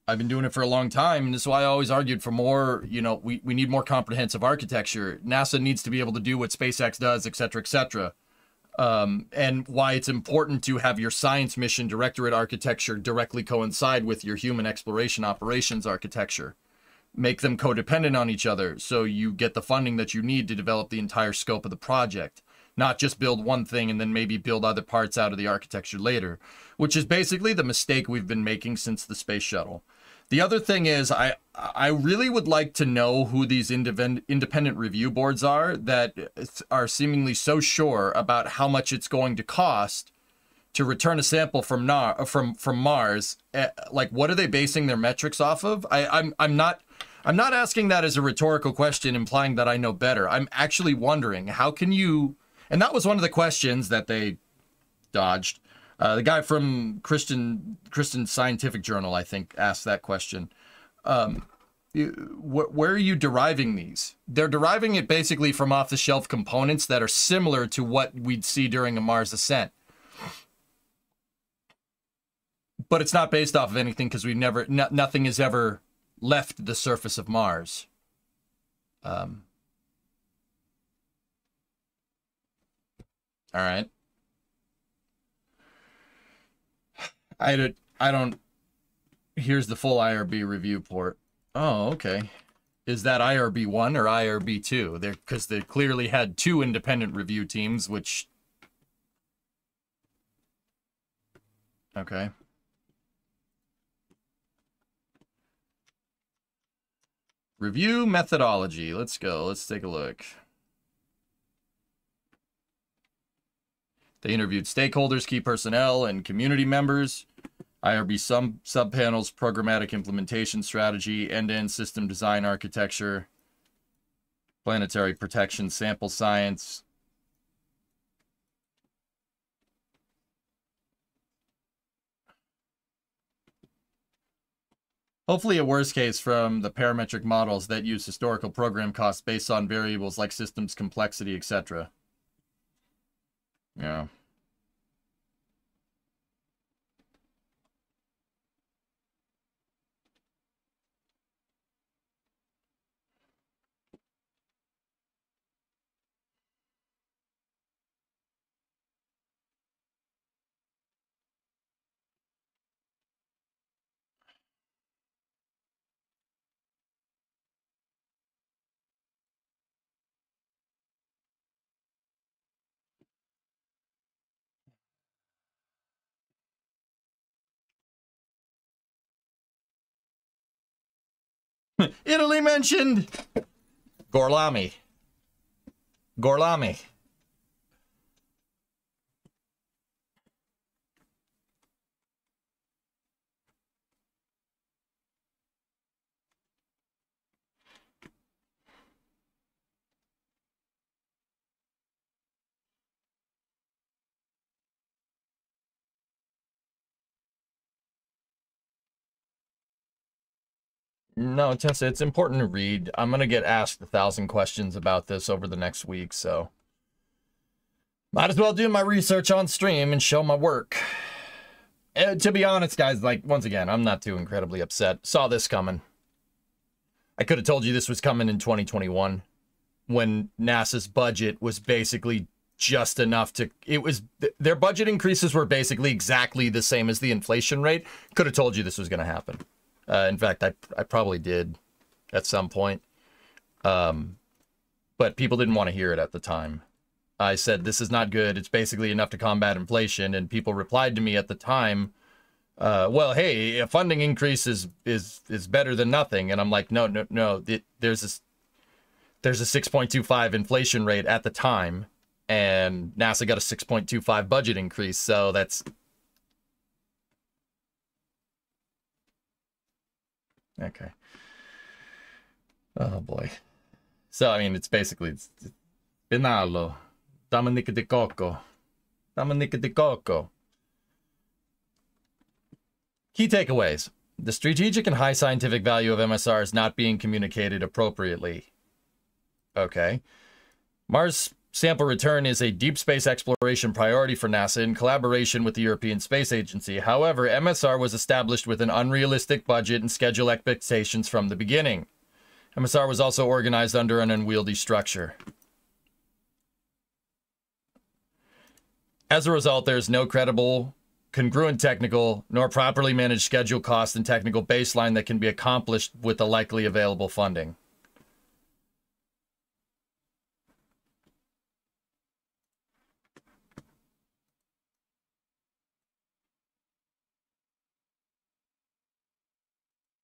I've been doing it for a long time, and this is why I always argued for more, you know, we need more comprehensive architecture. NASA needs to be able to do what SpaceX does, et cetera, et cetera. And why it's important to have your science mission directorate architecture directly coincide with your human exploration operations architecture. Make them codependent on each other so you get the funding that you need to develop the entire scope of the project. Not just build one thing and then maybe build other parts out of the architecture later, which is basically the mistake we've been making since the space shuttle. The other thing is, I really would like to know who these independent review boards are that are seemingly so sure about how much it's going to cost to return a sample from Mars. Like, what are they basing their metrics off of? I'm not asking that as a rhetorical question, implying that I know better. I'm actually wondering, how can you... And that was one of the questions that they dodged. The guy from Christian Scientific Journal, I think, asked that question. Where are you deriving these? They're deriving it basically from off-the-shelf components that are similar to what we'd see during a Mars ascent. But it's not based off of anything because we've never, nothing has ever left the surface of Mars. All right. I don't, here's the full IRB review port. Oh, okay. Is that IRB 1 or IRB 2? Because they clearly had 2 independent review teams, which... Okay. Review methodology. Let's go. Let's take a look. They interviewed stakeholders, key personnel, and community members. IRB subpanels, programmatic implementation strategy, end-to-end system design architecture, planetary protection, sample science. Hopefully a worst case from the parametric models that use historical program costs based on variables like systems complexity, etc. Yeah. Italy mentioned. Gorlami. Gorlami. No, Tessa, it's important to read. I'm going to get asked 1,000 questions about this over the next week, so might as well do my research on stream and show my work. To be honest, guys, like, once again, I'm not too incredibly upset. Saw this coming. I could have told you this was coming in 2021 when NASA's budget was basically just enough to, their budget increases were basically exactly the same as the inflation rate. Could have told you this was going to happen. In fact, I probably did at some point. But people didn't want to hear it at the time. I said, this is not good. It's basically enough to combat inflation. And people replied to me at the time, well, hey, a funding increase is better than nothing. And I'm like, no. There's a 6.25 inflation rate at the time. And NASA got a 6.25 budget increase. So that's... Okay. Oh, boy. So, I mean, it's basically... Pinalo. Dominica de Coco. Dominica de Coco. Key takeaways. The strategic and high scientific value of MSR is not being communicated appropriately. Okay. Mars sample return is a deep space exploration priority for NASA in collaboration with the European Space Agency. However, MSR was established with an unrealistic budget and schedule expectations from the beginning. MSR was also organized under an unwieldy structure. As a result, there is no credible, congruent technical, nor properly managed schedule cost and technical baseline that can be accomplished with the likely available funding.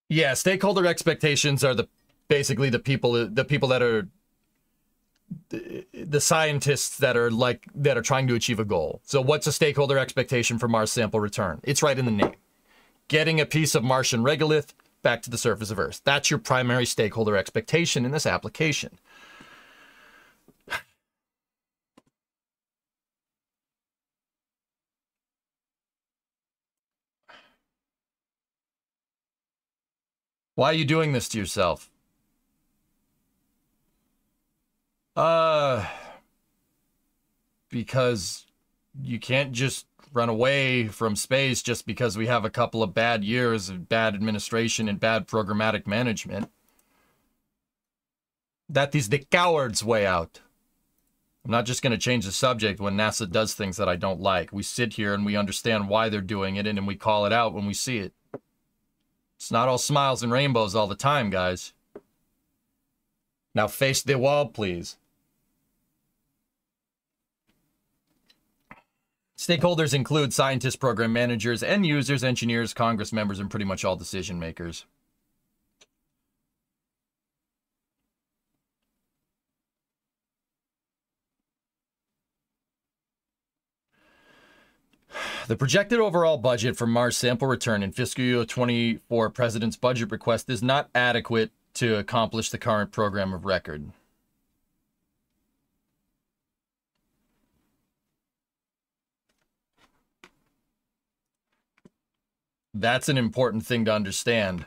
Yeah, stakeholder expectations are basically the people that are the scientists that are trying to achieve a goal. So what's a stakeholder expectation for Mars sample return? It's right in the name. Getting a piece of Martian regolith back to the surface of Earth. That's your primary stakeholder expectation in this application. Why are you doing this to yourself? Because you can't just run away from space just because we have a couple of bad years of bad administration and bad programmatic management. That is the coward's way out. I'm not just going to change the subject when NASA does things that I don't like. We sit here and we understand why they're doing it, and then we call it out when we see it. It's not all smiles and rainbows all the time, guys. Now face the wall, please. Stakeholders include scientists, program managers, end users, engineers, Congress members, and pretty much all decision makers. The projected overall budget for Mars sample return in fiscal year 24 President's budget request is not adequate to accomplish the current program of record. That's an important thing to understand.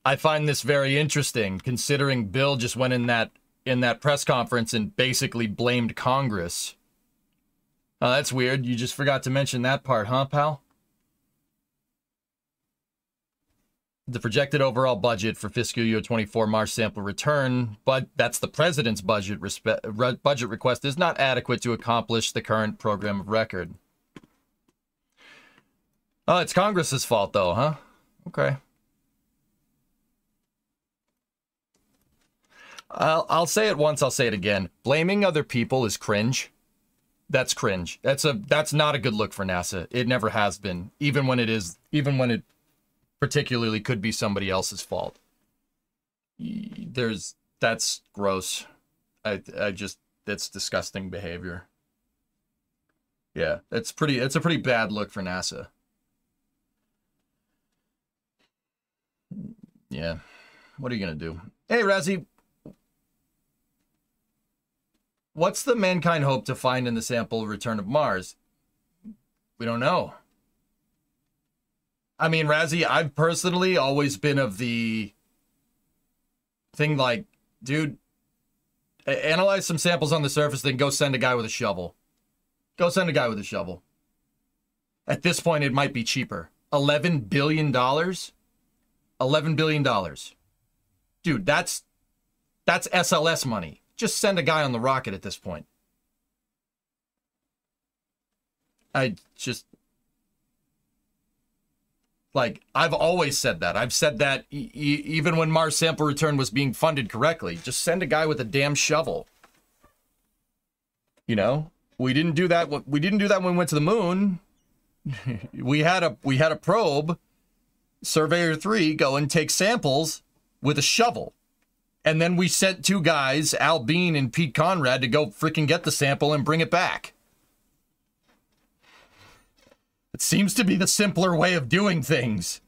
I find this very interesting, considering Bill just went in that press conference and basically blamed Congress. Oh, that's weird. You just forgot to mention that part, huh, pal? The projected overall budget for fiscal year 24 Mars sample return, but that's the president's budget request, is not adequate to accomplish the current program of record. Oh, it's Congress's fault, though, huh? Okay. I'll say it once, I'll say it again. Blaming other people is cringe. That's cringe. That's not a good look for NASA. It never has been, even when it particularly could be somebody else's fault. That's gross. That's disgusting behavior. Yeah, it's a pretty bad look for NASA. Yeah. What are you gonna do? Hey, Razzie. What's the mankind hope to find in the sample return of Mars? We don't know. I mean, Razzie, I've personally always been of the thing like, dude, analyze some samples on the surface, then go send a guy with a shovel. Go send a guy with a shovel. At this point, it might be cheaper. $11 billion? $11 billion. Dude, that's SLS money. Just send a guy on the rocket at this point. I've always said that. I've said that even when Mars sample return was being funded correctly. Just send a guy with a damn shovel. You know, we didn't do that. We didn't do that when we went to the moon. we had a probe, Surveyor 3, go and take samples with a shovel. And then we sent two guys, Al Bean and Pete Conrad, to go freaking get the sample and bring it back. It seems to be the simpler way of doing things.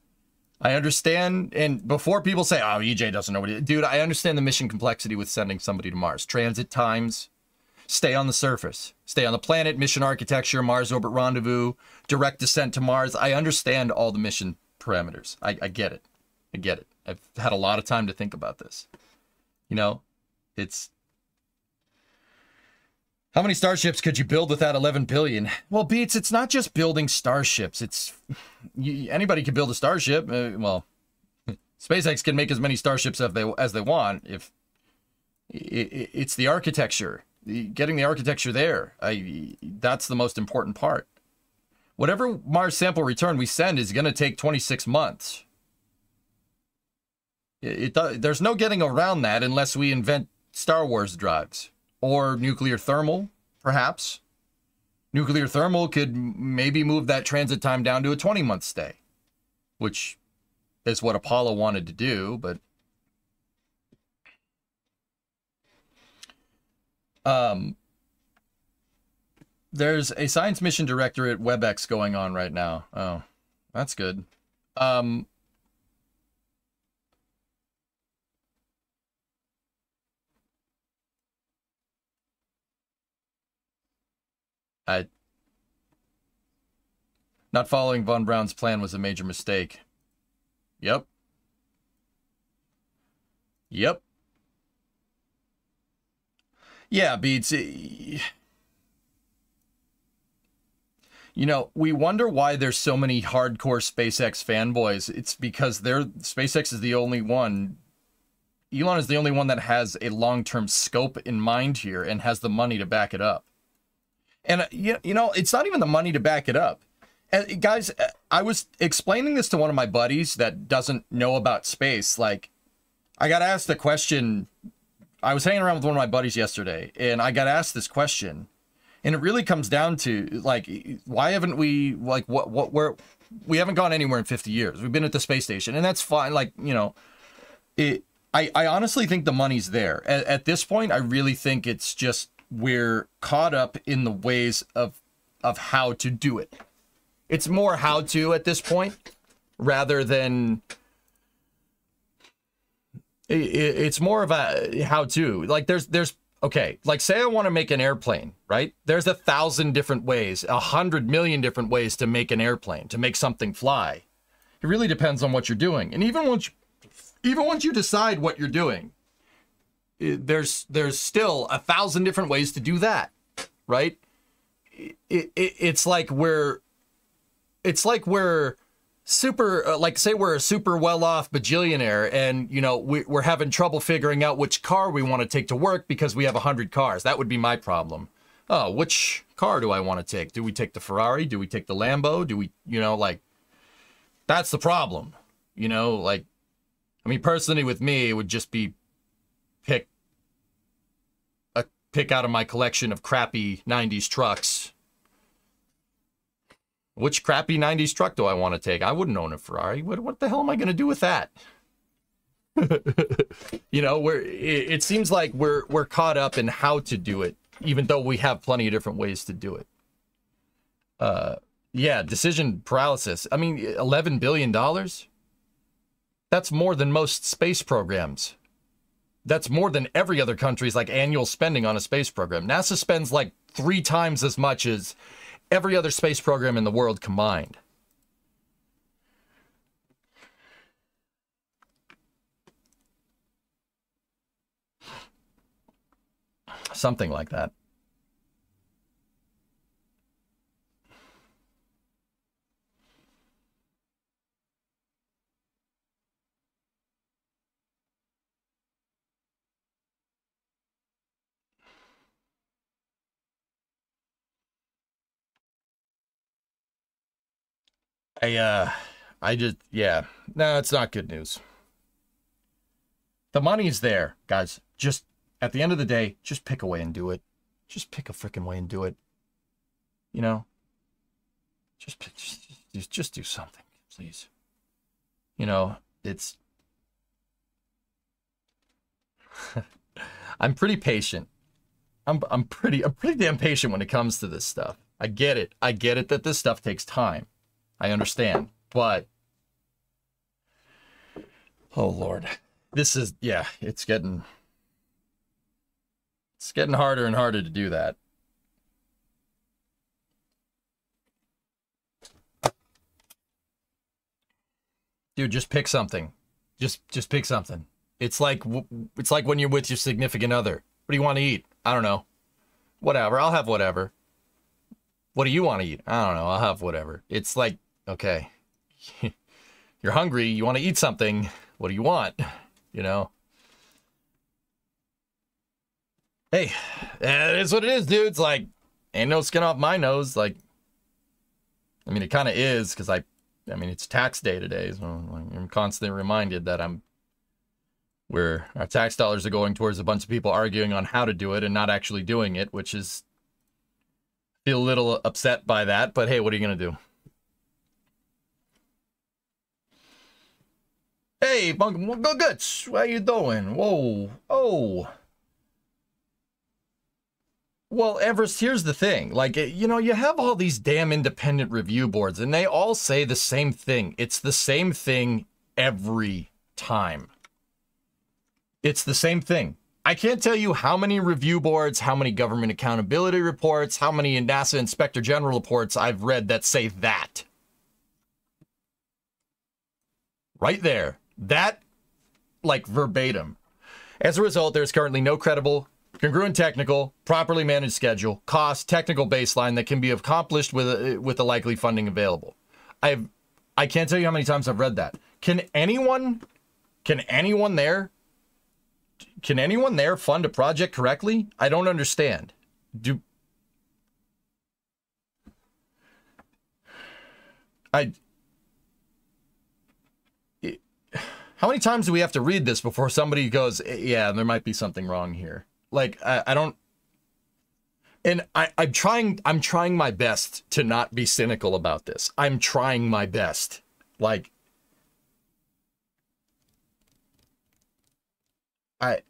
I understand, and before people say, oh, EJ doesn't know what it is. Dude, I understand the mission complexity with sending somebody to Mars. Transit times, stay on the surface, stay on the planet, mission architecture, Mars orbit rendezvous, direct descent to Mars. I understand all the mission parameters. I get it. I get it. I've had a lot of time to think about this. You know, it's... How many starships could you build with that 11 billion? Well, Beats, it's not just building starships. It's... anybody can build a starship. Well, SpaceX can make as many starships as they want. If it's the architecture. Getting the architecture there. That's the most important part. Whatever Mars sample return we send is going to take 26 months. There's no getting around that unless we invent Star Wars drives. Or nuclear thermal, perhaps. Nuclear thermal could maybe move that transit time down to a 20-month stay. Which is what Apollo wanted to do, but... There's a science mission director at WebEx going on right now. Oh, that's good. Not following von Braun's plan was a major mistake. Yep. Yep. Yeah, Beats. You know, we wonder why there's so many hardcore SpaceX fanboys. It's because SpaceX is the only one. Elon is the only one that has a long-term scope in mind here and has the money to back it up. And, you know, it's not even the money to back it up. And guys, I was explaining this to one of my buddies that doesn't know about space. Like, I got asked the question. I was hanging around with one of my buddies yesterday, and I got asked this question. And it really comes down to, like, why haven't we, like, we haven't gone anywhere in 50 years. We've been at the space station, and that's fine. Like, you know, I honestly think the money's there. At this point, I really think it's just we're caught up in the ways of how to do it. It's more how to at this point, rather than... It's more of a how to. Like, there's okay, like, say I want to make an airplane, right? There's 1,000 different ways, 100 million different ways to make an airplane, to make something fly. It really depends on what you're doing. And even once you decide what you're doing, there's still 1,000 different ways to do that, right? It's like we're super, like, say we're a super well-off bajillionaire, and, you know, we're having trouble figuring out which car we want to take to work because we have 100 cars. That would be my problem. Oh, which car do I want to take? Do we take the Ferrari? Do we take the Lambo? Do we, you know, like, that's the problem. You know, like, I mean, personally with me, it would just be pick out of my collection of crappy 90s trucks. Which crappy 90s truck do I want to take? I wouldn't own a Ferrari. What the hell am I going to do with that? You know, it seems like we're caught up in how to do it, even though we have plenty of different ways to do it. Yeah, decision paralysis. I mean, $11 billion? That's more than most space programs. That's more than every other country's, like, annual spending on a space program. NASA spends, like, 3 times as much as every other space program in the world combined. Something like that. Yeah. No, it's not good news. The money's there, guys. Just, at the end of the day, just pick a way and do it. Just pick a freaking way and do it. You know? Just do something, please. You know, it's... I'm pretty patient. I'm pretty damn patient when it comes to this stuff. I get it. I get it that this stuff takes time. I understand, but oh Lord, this is, yeah, it's getting harder and harder to do that. Dude, just pick something. Just pick something. It's like when you're with your significant other. What do you want to eat? I don't know. Whatever. I'll have whatever. What do you want to eat? I don't know. I'll have whatever. It's like, okay, you're hungry. You want to eat something. What do you want? You know? Hey, it is what it is, dude. It's like, ain't no skin off my nose. Like, I mean, it kind of is, because I mean, it's tax day today, so I'm constantly reminded that our tax dollars are going towards a bunch of people arguing on how to do it and not actually doing it, which is, feel a little upset by that, but hey, what are you going to do? Hey, Bunkum, go good. How you doing? Whoa. Oh. Well, Everest, here's the thing. Like, you know, you have all these damn independent review boards, and they all say the same thing. It's the same thing every time. It's the same thing. I can't tell you how many review boards, how many government accountability reports, how many NASA Inspector General reports I've read that say that. Right there. That, like, verbatim. As a result, there's currently no credible Congruent technical, properly managed schedule, cost, technical baseline that can be accomplished with the likely funding available. I can't tell you how many times I've read that. Can anyone there fund a project correctly? I don't understand. How many times do we have to read this before somebody goes, yeah, there might be something wrong here? Like, I don't, and I'm trying my best to not be cynical about this. I'm trying my best. Like, how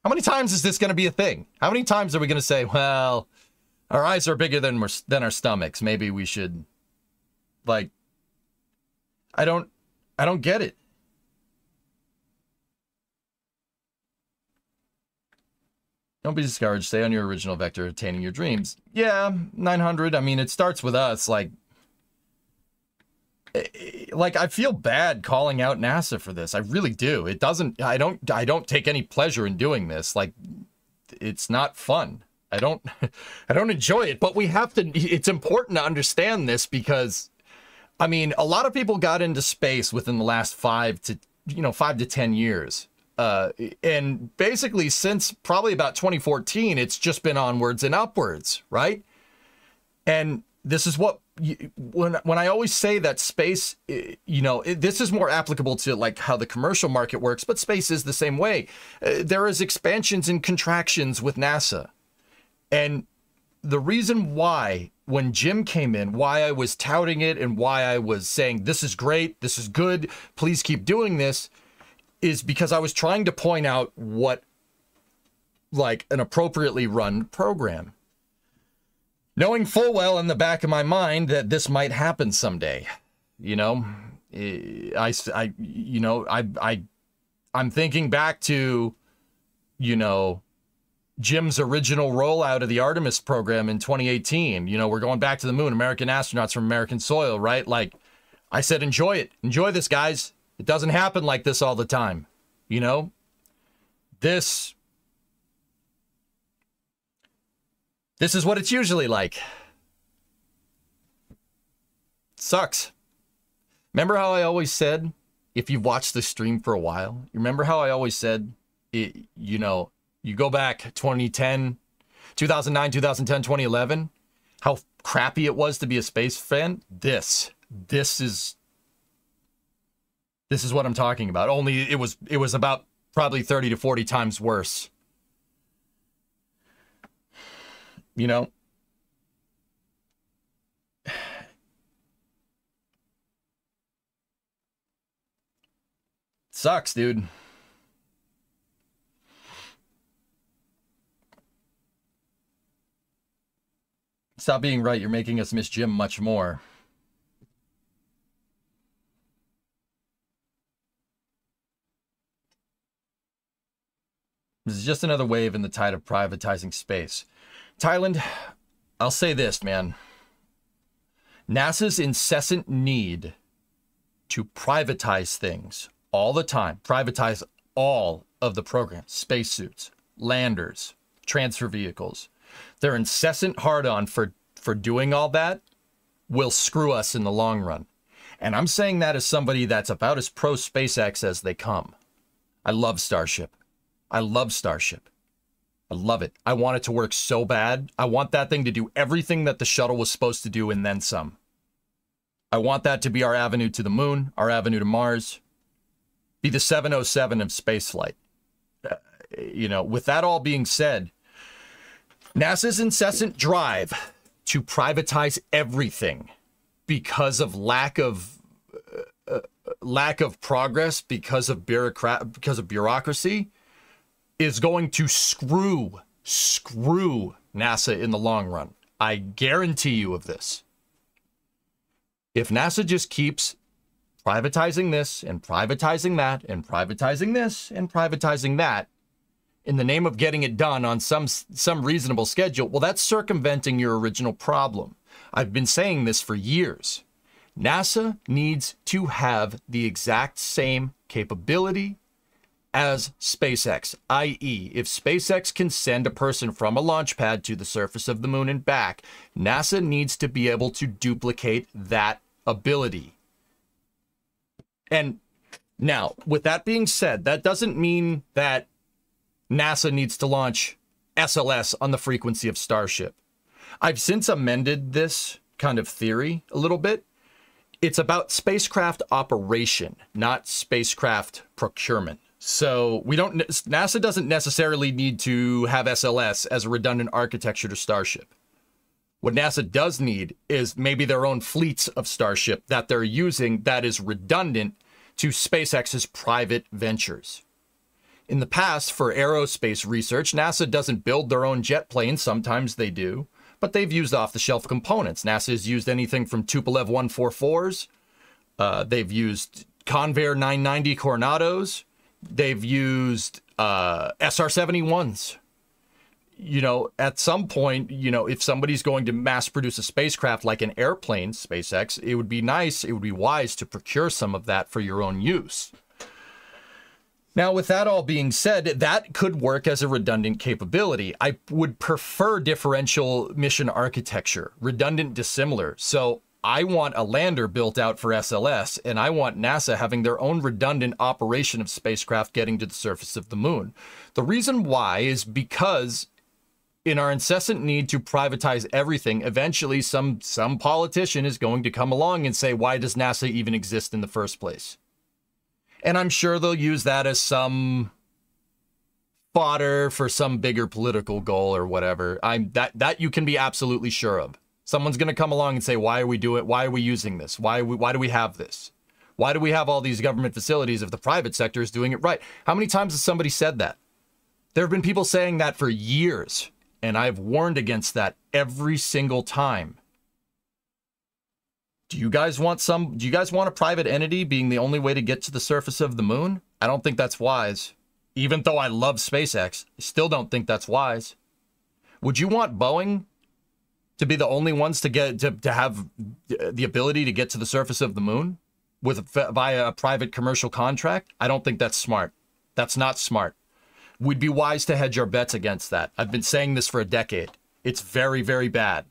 many times is this going to be a thing? How many times are we going to say, well, our eyes are bigger than our stomachs. Maybe we should, like, I don't get it. Don't be discouraged. Stay on your original vector, attaining your dreams. Yeah, 900. I mean, it starts with us. Like, I feel bad calling out NASA for this. I really do. It doesn't. I don't take any pleasure in doing this. Like, it's not fun. I don't enjoy it. But we have to. It's important to understand this because, I mean, a lot of people got into space within the last 5 to 10 years. And basically since probably about 2014, it's just been onwards and upwards, right? And this is what, when I always say that space, this is more applicable to like how the commercial market works, but space is the same way. There is expansions and contractions with NASA. And the reason why, when Jim came in, why I was touting it and why I was saying, this is great, this is good, please keep doing this, is because I was trying to point out what, like, an appropriately run program. Knowing full well in the back of my mind that this might happen someday, I'm thinking back to, Jim's original rollout of the Artemis program in 2018. We're going back to the moon, American astronauts from American soil, right? Like, I said, enjoy it. Enjoy this, guys. It doesn't happen like this all the time. This is what it's usually like. Sucks. Remember how I always said, if you've watched the stream for a while, you remember how I always said, you go back 2010, 2009, 2010, 2011, how crappy it was to be a space fan? This is what I'm talking about. Only it was about probably 30 to 40 times worse. Sucks, dude. Stop being right. You're making us miss Jim much more. This is just another wave in the tide of privatizing space. Thailand, I'll say this, man. NASA's incessant need to privatize things all the time, privatize all of the programs, spacesuits, landers, transfer vehicles, their incessant hard-on for doing all that will screw us in the long run. And I'm saying that as somebody that's about as pro SpaceX as they come. I love Starship. I love Starship. I love it. I want it to work so bad. I want that thing to do everything that the shuttle was supposed to do and then some. I want that to be our avenue to the moon, our avenue to Mars, be the 707 of spaceflight. With that all being said, NASA's incessant drive to privatize everything because of lack of progress, because of bureaucracy, is going to screw NASA in the long run. I guarantee you of this. If NASA just keeps privatizing this and privatizing that and privatizing this and privatizing that in the name of getting it done on some reasonable schedule, well, that's circumventing your original problem. I've been saying this for years. NASA needs to have the exact same capability as SpaceX, i.e., if SpaceX can send a person from a launch pad to the surface of the moon and back, NASA needs to be able to duplicate that ability. And now, with that being said, that doesn't mean that NASA needs to launch SLS on the frequency of Starship. I've since amended this kind of theory a little bit. It's about spacecraft operation, not spacecraft procurement. So NASA doesn't necessarily need to have SLS as a redundant architecture to Starship. What NASA does need is maybe their own fleets of Starship that they're using that is redundant to SpaceX's private ventures. In the past, for aerospace research, NASA doesn't build their own jet planes. Sometimes they do, but they've used off-the-shelf components. NASA has used anything from Tupolev 144s. They've used Convair 990 Coronados. They've used SR-71s. You know, at some point, you know, if somebody's going to mass produce a spacecraft like an airplane, SpaceX, it would be nice, it would be wise to procure some of that for your own use. Now, with that all being said, that could work as a redundant capability. I would prefer differential mission architecture, redundant dissimilar. So I want a lander built out for SLS, and I want NASA having their own redundant operation of spacecraft getting to the surface of the moon. The reason why is because in our incessant need to privatize everything, eventually some politician is going to come along and say, why does NASA even exist in the first place? And I'm sure they'll use that as some fodder for some bigger political goal or whatever. That you can be absolutely sure of. Someone's going to come along and say, why are we doing it? Why are we using this? Why do we have this? Why do we have all these government facilities if the private sector is doing it right? How many times has somebody said that? There have been people saying that for years, and I've warned against that every single time. Do you guys want a private entity being the only way to get to the surface of the moon? I don't think that's wise. Even though I love SpaceX, I still don't think that's wise. Would you want Boeing to be the only ones to get to have the ability to get to the surface of the moon via a private commercial contract? I don't think that's smart. That's not smart. We'd be wise to hedge our bets against that. I've been saying this for a decade. It's very, very bad.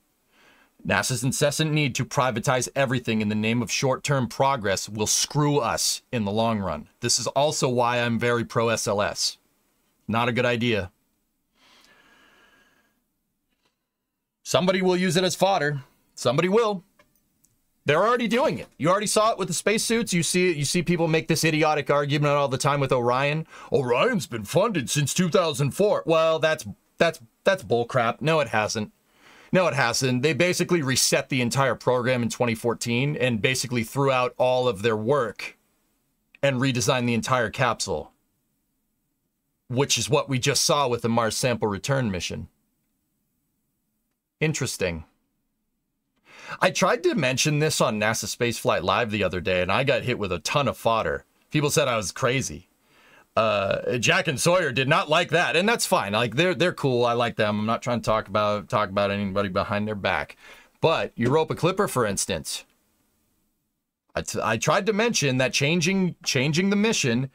NASA's incessant need to privatize everything in the name of short-term progress will screw us in the long run. This is also why I'm very pro-SLS. Not a good idea. Somebody will use it as fodder. Somebody will. They're already doing it. You already saw it with the spacesuits. You see people make this idiotic argument all the time with Orion. Orion's been funded since 2004. Well, that's bullcrap. No, it hasn't. No, it hasn't. They basically reset the entire program in 2014 and basically threw out all of their work and redesigned the entire capsule, which is what we just saw with the Mars sample return mission. Interesting. I tried to mention this on NASA Spaceflight Live the other day, and I got hit with a ton of fodder. People said I was crazy. Jack and Sawyer did not like that, and that's fine. Like they're cool. I like them. I'm not trying to talk about anybody behind their back. But Europa Clipper, for instance, I tried to mention that changing the mission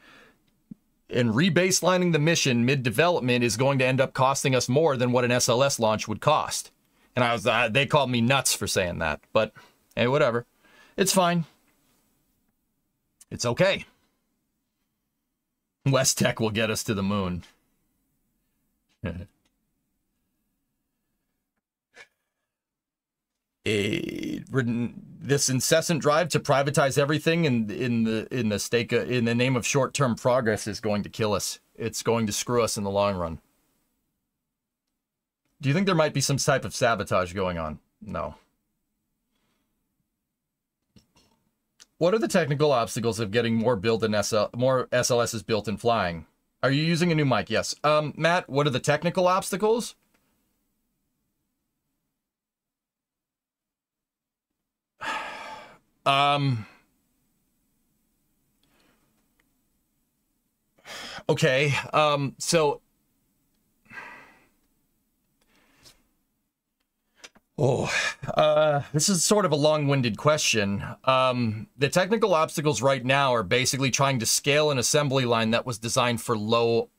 and rebaselining the mission mid-development is going to end up costing us more than what an SLS launch would cost. And they called me nuts for saying that. But hey, whatever. It's fine. It's okay. West Tech will get us to the moon. This incessant drive to privatize everything in the name of short-term progress is going to kill us. It's going to screw us in the long run. Do you think there might be some type of sabotage going on? No. What are the technical obstacles of getting more SLSs built and flying? Are you using a new mic? Yes. Matt, what are the technical obstacles? Okay. So Oh, this is sort of a long-winded question. The technical obstacles right now are basically trying to scale an assembly line that was designed for low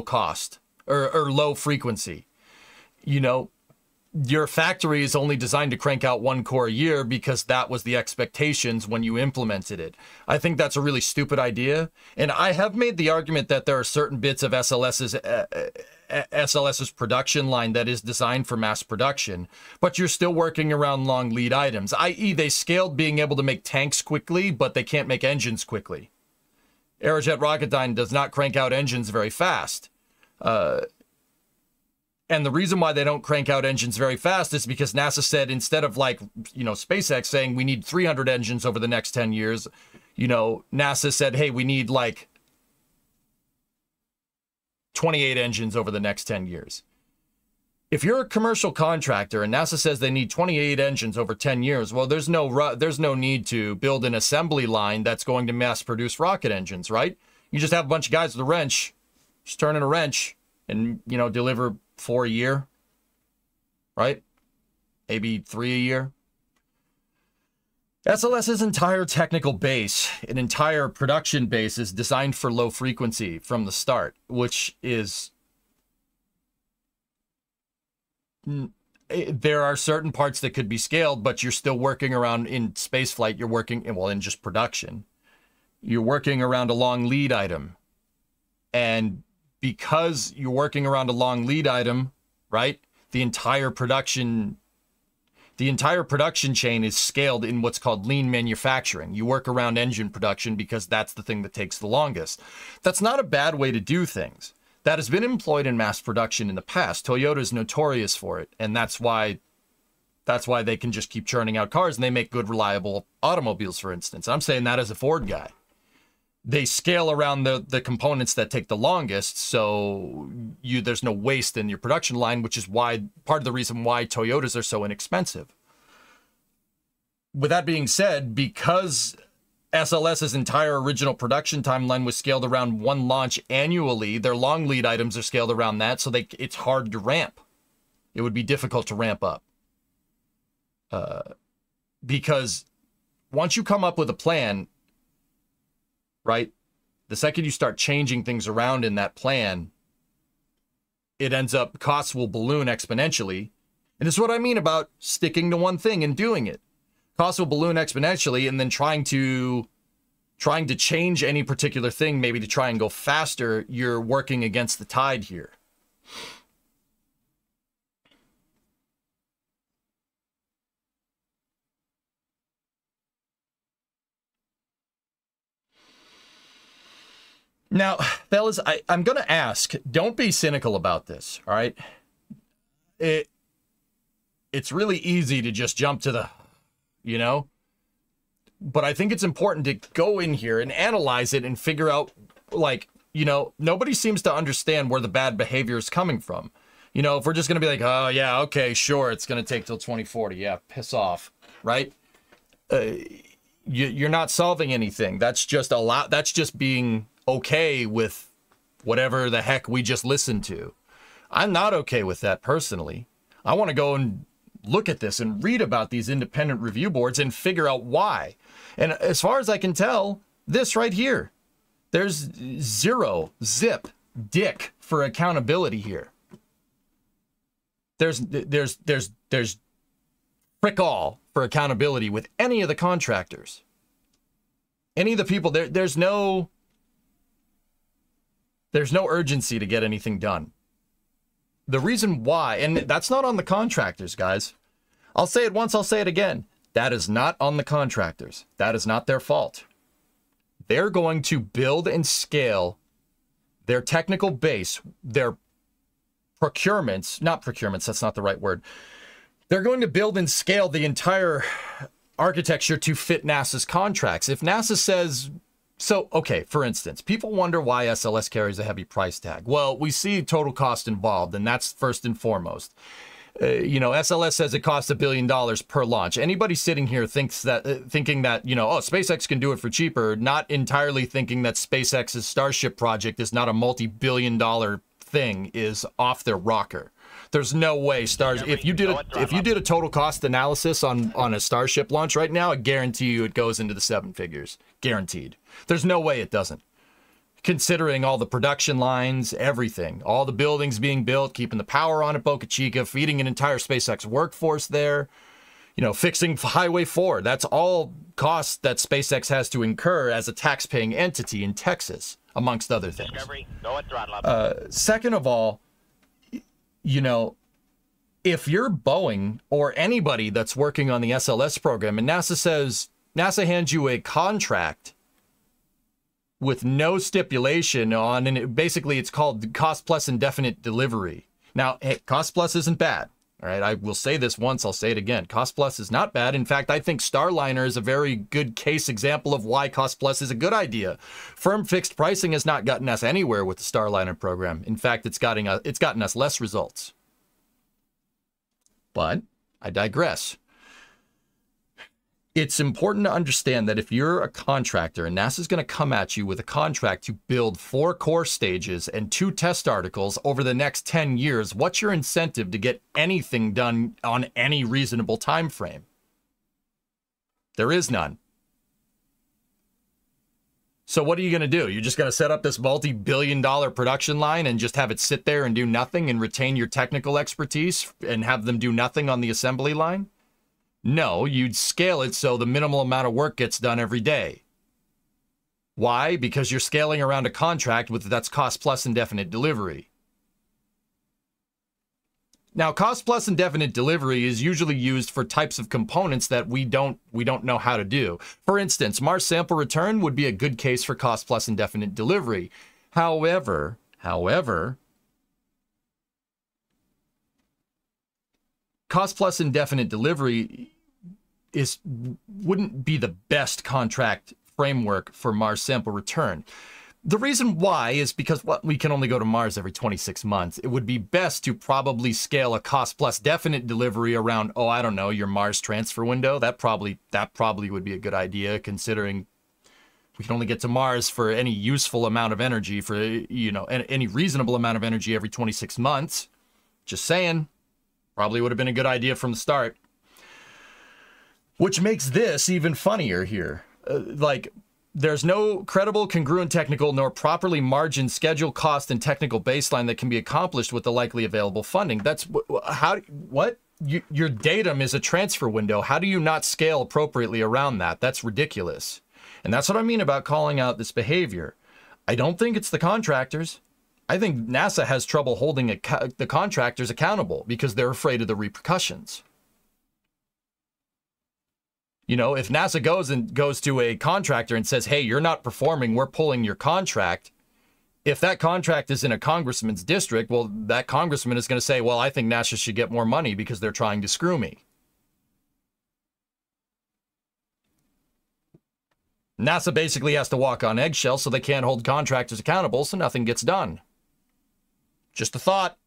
cost or low frequency. You know, your factory is only designed to crank out 1 core a year because that was the expectations when you implemented it. I think that's a really stupid idea. And I have made the argument that there are certain bits of SLS's production line that is designed for mass production, but you're still working around long lead items, i.e. they scaled being able to make tanks quickly, but they can't make engines quickly. Aerojet Rocketdyne does not crank out engines very fast. And the reason why they don't crank out engines very fast is because NASA said, instead of like, you know, SpaceX saying we need 300 engines over the next 10 years, you know, NASA said, hey, we need like 28 engines over the next 10 years. If you're a commercial contractor and NASA says they need 28 engines over 10 years, well, there's no need to build an assembly line that's going to mass produce rocket engines, right? You just have a bunch of guys with a wrench, just turning a wrench and, you know, deliver 4 a year, right? Maybe 3 a year. SLS's entire technical base, an entire production base, is designed for low frequency from the start, which is... There are certain parts that could be scaled, but you're still working around in spaceflight. You're working, well, in just production. You're working around a long lead item. And because you're working around a long lead item, right? The entire production chain is scaled in what's called lean manufacturing. You work around engine production because that's the thing that takes the longest. That's not a bad way to do things. That has been employed in mass production in the past. Toyota is notorious for it, and that's why they can just keep churning out cars, and they make good, reliable automobiles, for instance. I'm saying that as a Ford guy. They scale around the components that take the longest, so there's no waste in your production line, which is why part of the reason why Toyotas are so inexpensive. With that being said, because SLS's entire original production timeline was scaled around 1 launch annually, their long lead items are scaled around that, so it's hard to ramp. It would be difficult to ramp up. Because once you come up with a plan, right? The second you start changing things around in that plan, it ends up, costs will balloon exponentially. And this is what I mean about sticking to one thing and doing it. Costs will balloon exponentially, and then trying to change any particular thing, maybe to try and go faster, you're working against the tide here. Now, fellas, I'm going to ask, don't be cynical about this, all right? It's really easy to just jump to the, you know? But I think it's important to go in here and analyze it and figure out, like, you know, nobody seems to understand where the bad behavior is coming from. You know, if we're just going to be like, oh, yeah, okay, sure, it's going to take till 2040. Yeah, piss off, right? You're not solving anything. That's just that's just being okay with whatever the heck we just listened to. I'm not okay with that personally. I want to go and look at this and read about these independent review boards and figure out why. And as far as I can tell, this right here, there's zero dick for accountability here. There's frick all for accountability with any of the contractors. Any of the people, there's no urgency to get anything done. The reason why, and that's not on the contractors, guys. I'll say it once, I'll say it again. That is not on the contractors. That is not their fault. They're going to build and scale their technical base, their not procurements, that's not the right word. They're going to build and scale the entire architecture to fit NASA's contracts. If NASA says, so, okay, for instance, people wonder why SLS carries a heavy price tag. Well, we see total cost involved, and that's first and foremost. You know, SLS says it costs $1 billion per launch. Anybody sitting here thinking that, you know, oh, SpaceX can do it for cheaper, not entirely thinking that SpaceX's Starship project is not a multi-billion-dollar thing, is off their rocker. There's no way stars. If you did a total cost analysis on a Starship launch right now, I guarantee you it goes into the 7 figures. Guaranteed. There's no way it doesn't. Considering all the production lines, everything, all the buildings being built, keeping the power on at Boca Chica, feeding an entire SpaceX workforce there, you know, fixing Highway 4. That's all costs that SpaceX has to incur as a tax-paying entity in Texas, amongst other things. Second of all, you know, if you're Boeing or anybody that's working on the SLS program and NASA hands you a contract with no stipulation on, and basically it's called cost plus indefinite delivery. Now, hey, cost plus isn't bad. All right, I will say this once, I'll say it again. Cost plus is not bad. In fact, I think Starliner is a very good case example of why cost plus is a good idea. Firm fixed pricing has not gotten us anywhere with the Starliner program. In fact, it's gotten us less results. But I digress. It's important to understand that if you're a contractor and NASA's going to come at you with a contract to build 4 core stages and 2 test articles over the next 10 years, what's your incentive to get anything done on any reasonable time frame? There is none. So what are you going to do? You're just going to set up this multi-billion-dollar production line and just have it sit there and do nothing and retain your technical expertise and have them do nothing on the assembly line? No, you'd scale it so the minimal amount of work gets done every day. Why? Because you're scaling around a contract that's cost plus indefinite delivery. Now, cost plus indefinite delivery is usually used for types of components that we don't know how to do. For instance, Mars sample return would be a good case for cost plus indefinite delivery. However, cost plus indefinite delivery wouldn't be the best contract framework for Mars sample return. The reason why is because we can only go to Mars every 26 months. It would be best to probably scale a cost plus definite delivery around, oh, I don't know, your Mars transfer window. That probably would be a good idea, considering we can only get to Mars for any useful amount of energy, for, you know, any reasonable amount of energy every 26 months. Just saying. Probably would have been a good idea from the start. Which makes this even funnier here. There's no credible, congruent technical, nor properly margined schedule, cost, and technical baseline that can be accomplished with the likely available funding. That's your datum is a transfer window. How do you not scale appropriately around that? That's ridiculous. And that's what I mean about calling out this behavior. I don't think it's the contractors. I think NASA has trouble holding the contractors accountable because they're afraid of the repercussions. You know, if NASA goes to a contractor and says, hey, you're not performing, we're pulling your contract. If that contract is in a congressman's district, well, that congressman is going to say, well, I think NASA should get more money because they're trying to screw me. NASA basically has to walk on eggshells so they can't hold contractors accountable, so nothing gets done. Just a thought.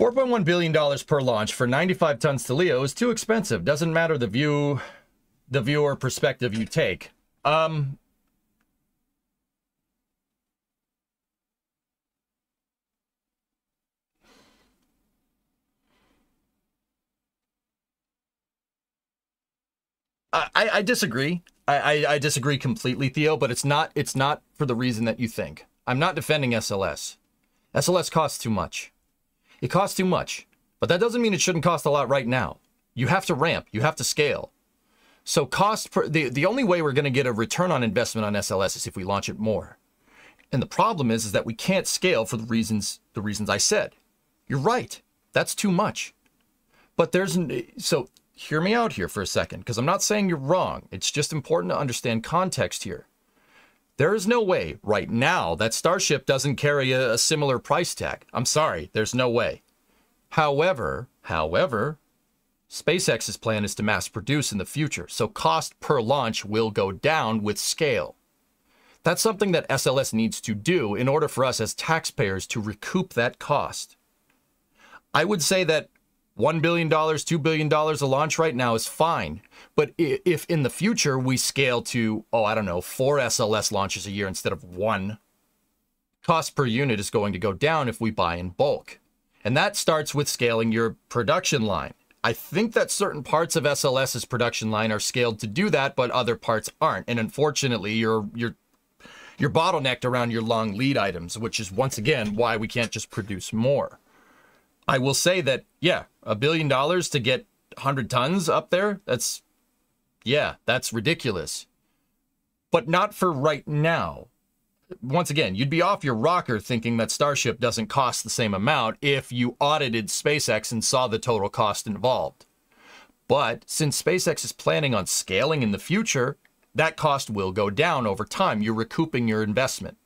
$4.1 billion per launch for 95 tons to LEO is too expensive. Doesn't matter the viewer perspective you take. I disagree. I disagree completely, Theo, but it's not for the reason that you think. I'm not defending SLS. SLS costs too much. It costs too much, but that doesn't mean it shouldn't cost a lot right now. You have to ramp, you have to scale. So the only way we're going to get a return on investment on SLS is if we launch it more. And the problem is that we can't scale for the reasons I said. You're right. That's too much. But so hear me out here for a second, because I'm not saying you're wrong. It's just important to understand context here. There is no way right now that Starship doesn't carry a similar price tag. I'm sorry, there's no way. However, SpaceX's plan is to mass produce in the future, so cost per launch will go down with scale. That's something that SLS needs to do in order for us as taxpayers to recoup that cost. I would say that $1 billion, $2 billion a launch right now is fine. But if in the future we scale to, 4 SLS launches a year instead of 1, cost per unit is going to go down if we buy in bulk. And that starts with scaling your production line. I think that certain parts of SLS's production line are scaled to do that, but other parts aren't. And unfortunately, you're bottlenecked around your long lead items, which is once again why we can't just produce more. I will say that, yeah, $1 billion to get 100 tons up there, that's ridiculous. But not for right now. Once again, you'd be off your rocker thinking that Starship doesn't cost the same amount if you audited SpaceX and saw the total cost involved. But since SpaceX is planning on scaling in the future, that cost will go down over time. You're recouping your investment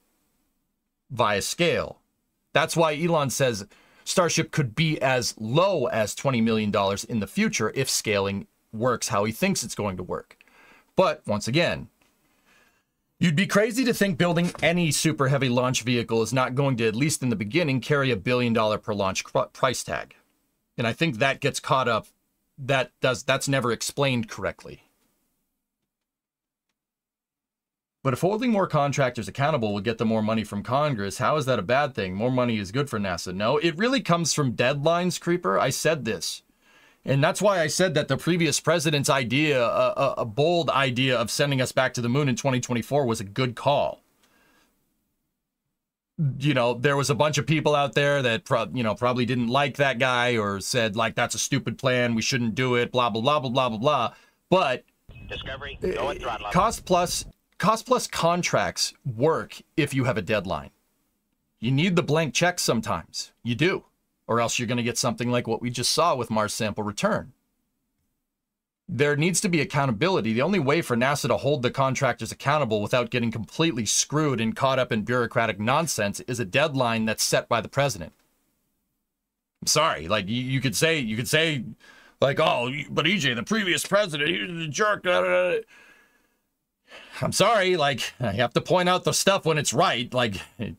via scale. That's why Elon says Starship could be as low as $20 million in the future if scaling works how he thinks it's going to work. But once again, you'd be crazy to think building any super heavy launch vehicle is not going to, at least in the beginning, carry $1 billion per launch price tag. And I think that gets caught up. That's never explained correctly. But if holding more contractors accountable will get them more money from Congress, how is that a bad thing? More money is good for NASA. No, it really comes from deadlines, Creeper. I said this. And that's why I said that the previous president's idea, a bold idea of sending us back to the moon in 2024 was a good call. You know, there was a bunch of people out there that probably didn't like that guy or said, like, that's a stupid plan, we shouldn't do it, blah, blah, blah, blah, blah, blah, blah. But Discovery, go and throttle up. Cost plus contracts work if you have a deadline. You need the blank check sometimes. You do. Or else you're going to get something like what we just saw with Mars Sample Return. There needs to be accountability. The only way for NASA to hold the contractors accountable without getting completely screwed and caught up in bureaucratic nonsense is a deadline that's set by the president. I'm sorry, like you could say, like, oh, but EJ, the previous president, he was a jerk. I'm sorry, like, I have to point out the stuff when it's right. Like, you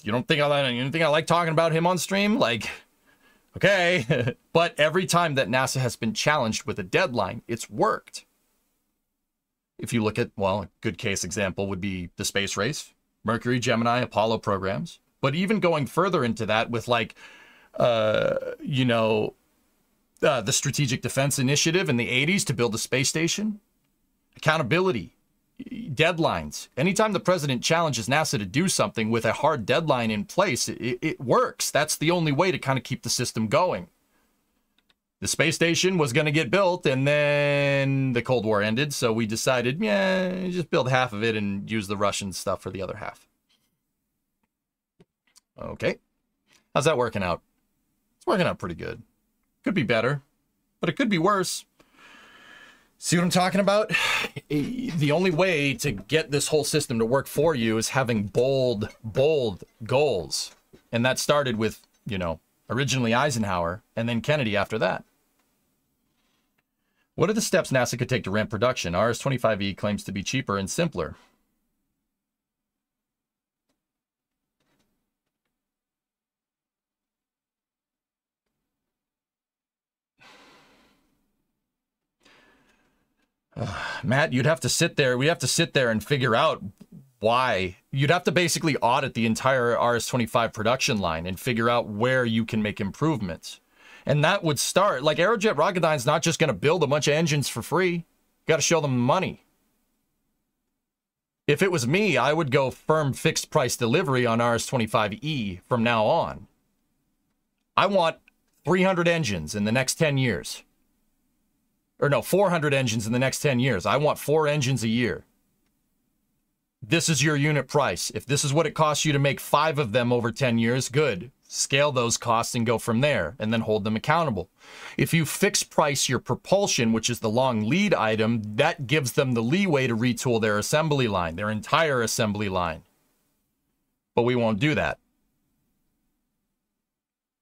don't think I like talking about him on stream? Like, okay. But every time that NASA has been challenged with a deadline, it's worked. If you look at, well, a good case example would be the space race, Mercury, Gemini, Apollo programs. But even going further into that with, like, the Strategic Defense Initiative in the 80s to build a space station, accountability, deadlines. Anytime the president challenges NASA to do something with a hard deadline in place, it works. That's the only way to kind of keep the system going. The space station was going to get built, and then the Cold War ended, so we decided, yeah, just build half of it and use the Russian stuff for the other half. Okay. How's that working out? It's working out pretty good. Could be better, but it could be worse. See what I'm talking about? The only way to get this whole system to work for you is having bold goals. And that started with, originally Eisenhower and then Kennedy after that. What are the steps NASA could take to ramp production? RS-25E claims to be cheaper and simpler. Matt, you'd have to sit there. We have to sit there and figure out why. You'd have to basically audit the entire RS-25 production line and figure out where you can make improvements. And that would start, like, Aerojet Rocketdyne's not just going to build a bunch of engines for free. Got to show them money. If it was me, I would go firm fixed price delivery on RS-25E from now on. I want 300 engines in the next 10 years. Or no, 400 engines in the next 10 years. I want 4 engines a year. This is your unit price. If this is what it costs you to make 5 of them over 10 years, good. Scale those costs and go from there, and then hold them accountable. If you fix price your propulsion, which is the long lead item, that gives them the leeway to retool their assembly line, their entire assembly line. But we won't do that,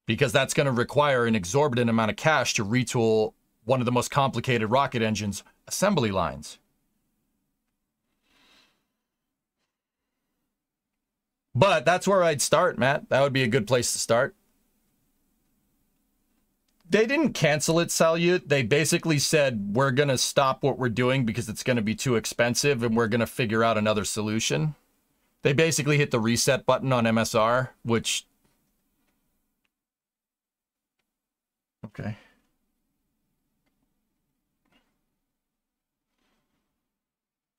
because that's going to require an exorbitant amount of cash to retool one of the most complicated rocket engines' assembly lines. But that's where I'd start, Matt. That would be a good place to start. They didn't cancel it, Salyut. They basically said, we're going to stop what we're doing because it's going to be too expensive and we're going to figure out another solution. They basically hit the reset button on MSR, which... Okay.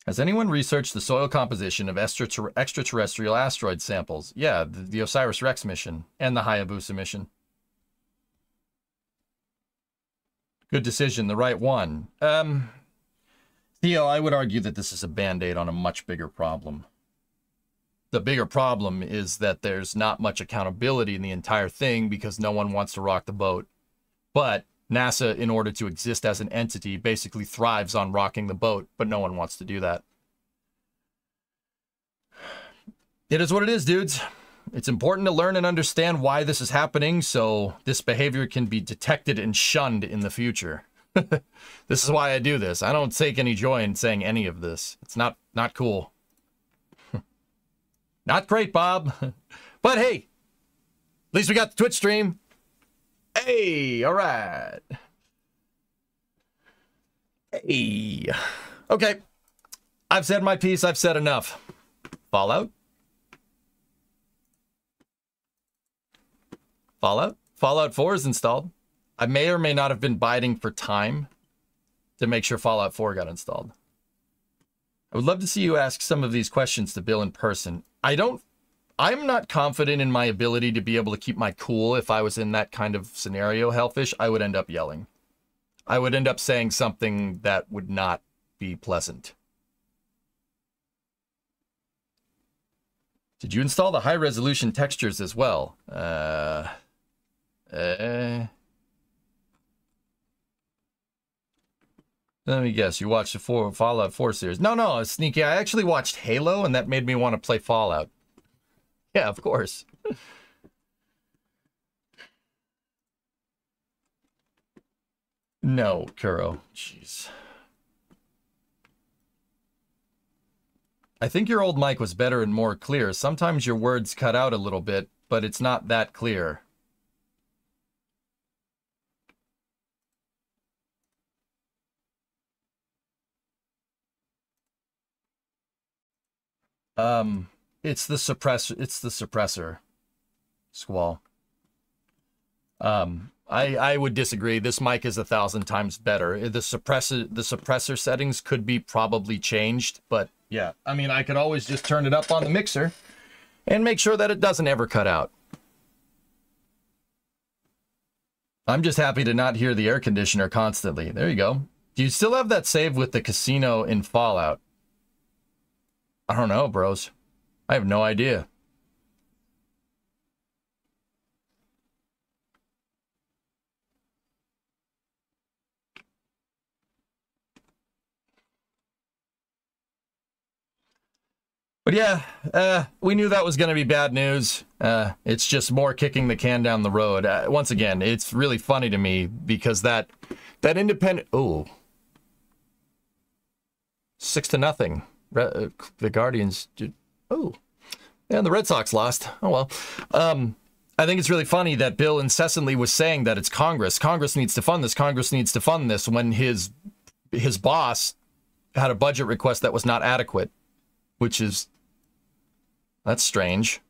Has anyone researched the soil composition of extraterrestrial asteroid samples? Yeah, the OSIRIS-REx mission and the Hayabusa mission. Good decision, the right one. Theo, I would argue that this is a Band-Aid on a much bigger problem. The bigger problem is that there's not much accountability in the entire thing because no one wants to rock the boat. But NASA, in order to exist as an entity, basically thrives on rocking the boat, but no one wants to do that. It is what it is, dudes. It's important to learn and understand why this is happening so this behavior can be detected and shunned in the future. This is why I do this. I don't take any joy in saying any of this. It's not cool. Not great, Bob. But hey, at least we got the Twitch stream. Hey, all right. Hey. Okay. I've said my piece. I've said enough. Fallout? Fallout 4 is installed. I may or may not have been biding for time to make sure Fallout 4 got installed. I would love to see you ask some of these questions to Bill in person. I'm not confident in my ability to be able to keep my cool if I was in that kind of scenario, Hellfish. I would end up yelling. I would end up saying something that would not be pleasant. Did you install the high-resolution textures as well? Let me guess, you watched the Fallout 4 series. No, Sneaky. I actually watched Halo, and that made me want to play Fallout. Yeah, of course. No, Kuro. Jeez. I think your old mic was better and more clear. Sometimes your words cut out a little bit, but it's not that clear. It's the suppressor. Squall. I would disagree. This mic is 1,000 times better. The suppressor settings could be probably changed, but yeah. I mean, I could always just turn it up on the mixer and make sure that it doesn't ever cut out. I'm just happy to not hear the air conditioner constantly. There you go. Do you still have that save with the casino in Fallout? I don't know, bros. I have no idea. But yeah, we knew that was going to be bad news. It's just more kicking the can down the road. Once again, it's really funny to me because that independent... Oh. 6-0. The Guardians... Oh. And the Red Sox lost. Oh, well. I think it's really funny that Bill incessantly was saying that it's Congress. Congress needs to fund this. Congress needs to fund this when his boss had a budget request that was not adequate, which is... That's strange.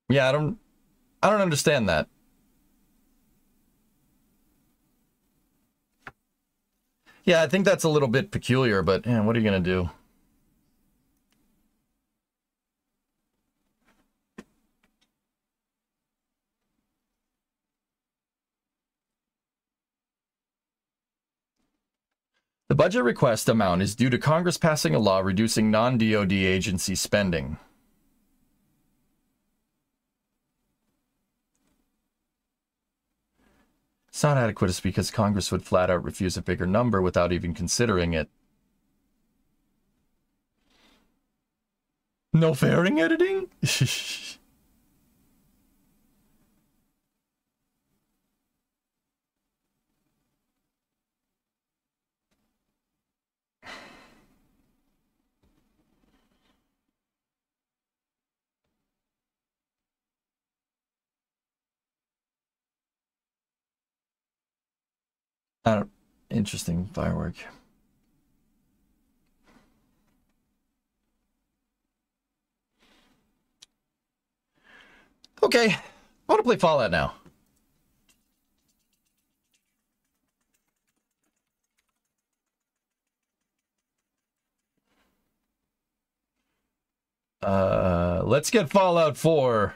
Yeah, I don't understand that. Yeah, I think that's a little bit peculiar, but what are you going to do? The budget request amount is due to Congress passing a law reducing non-DoD agency spending. It's not adequate is because Congress would flat out refuse a bigger number without even considering it. No fairing editing? Interesting firework. Okay, I want to play Fallout now. Let's get Fallout 4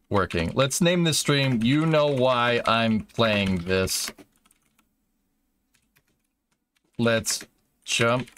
working. Let's name this stream You Know Why I'm Playing This. Let's jump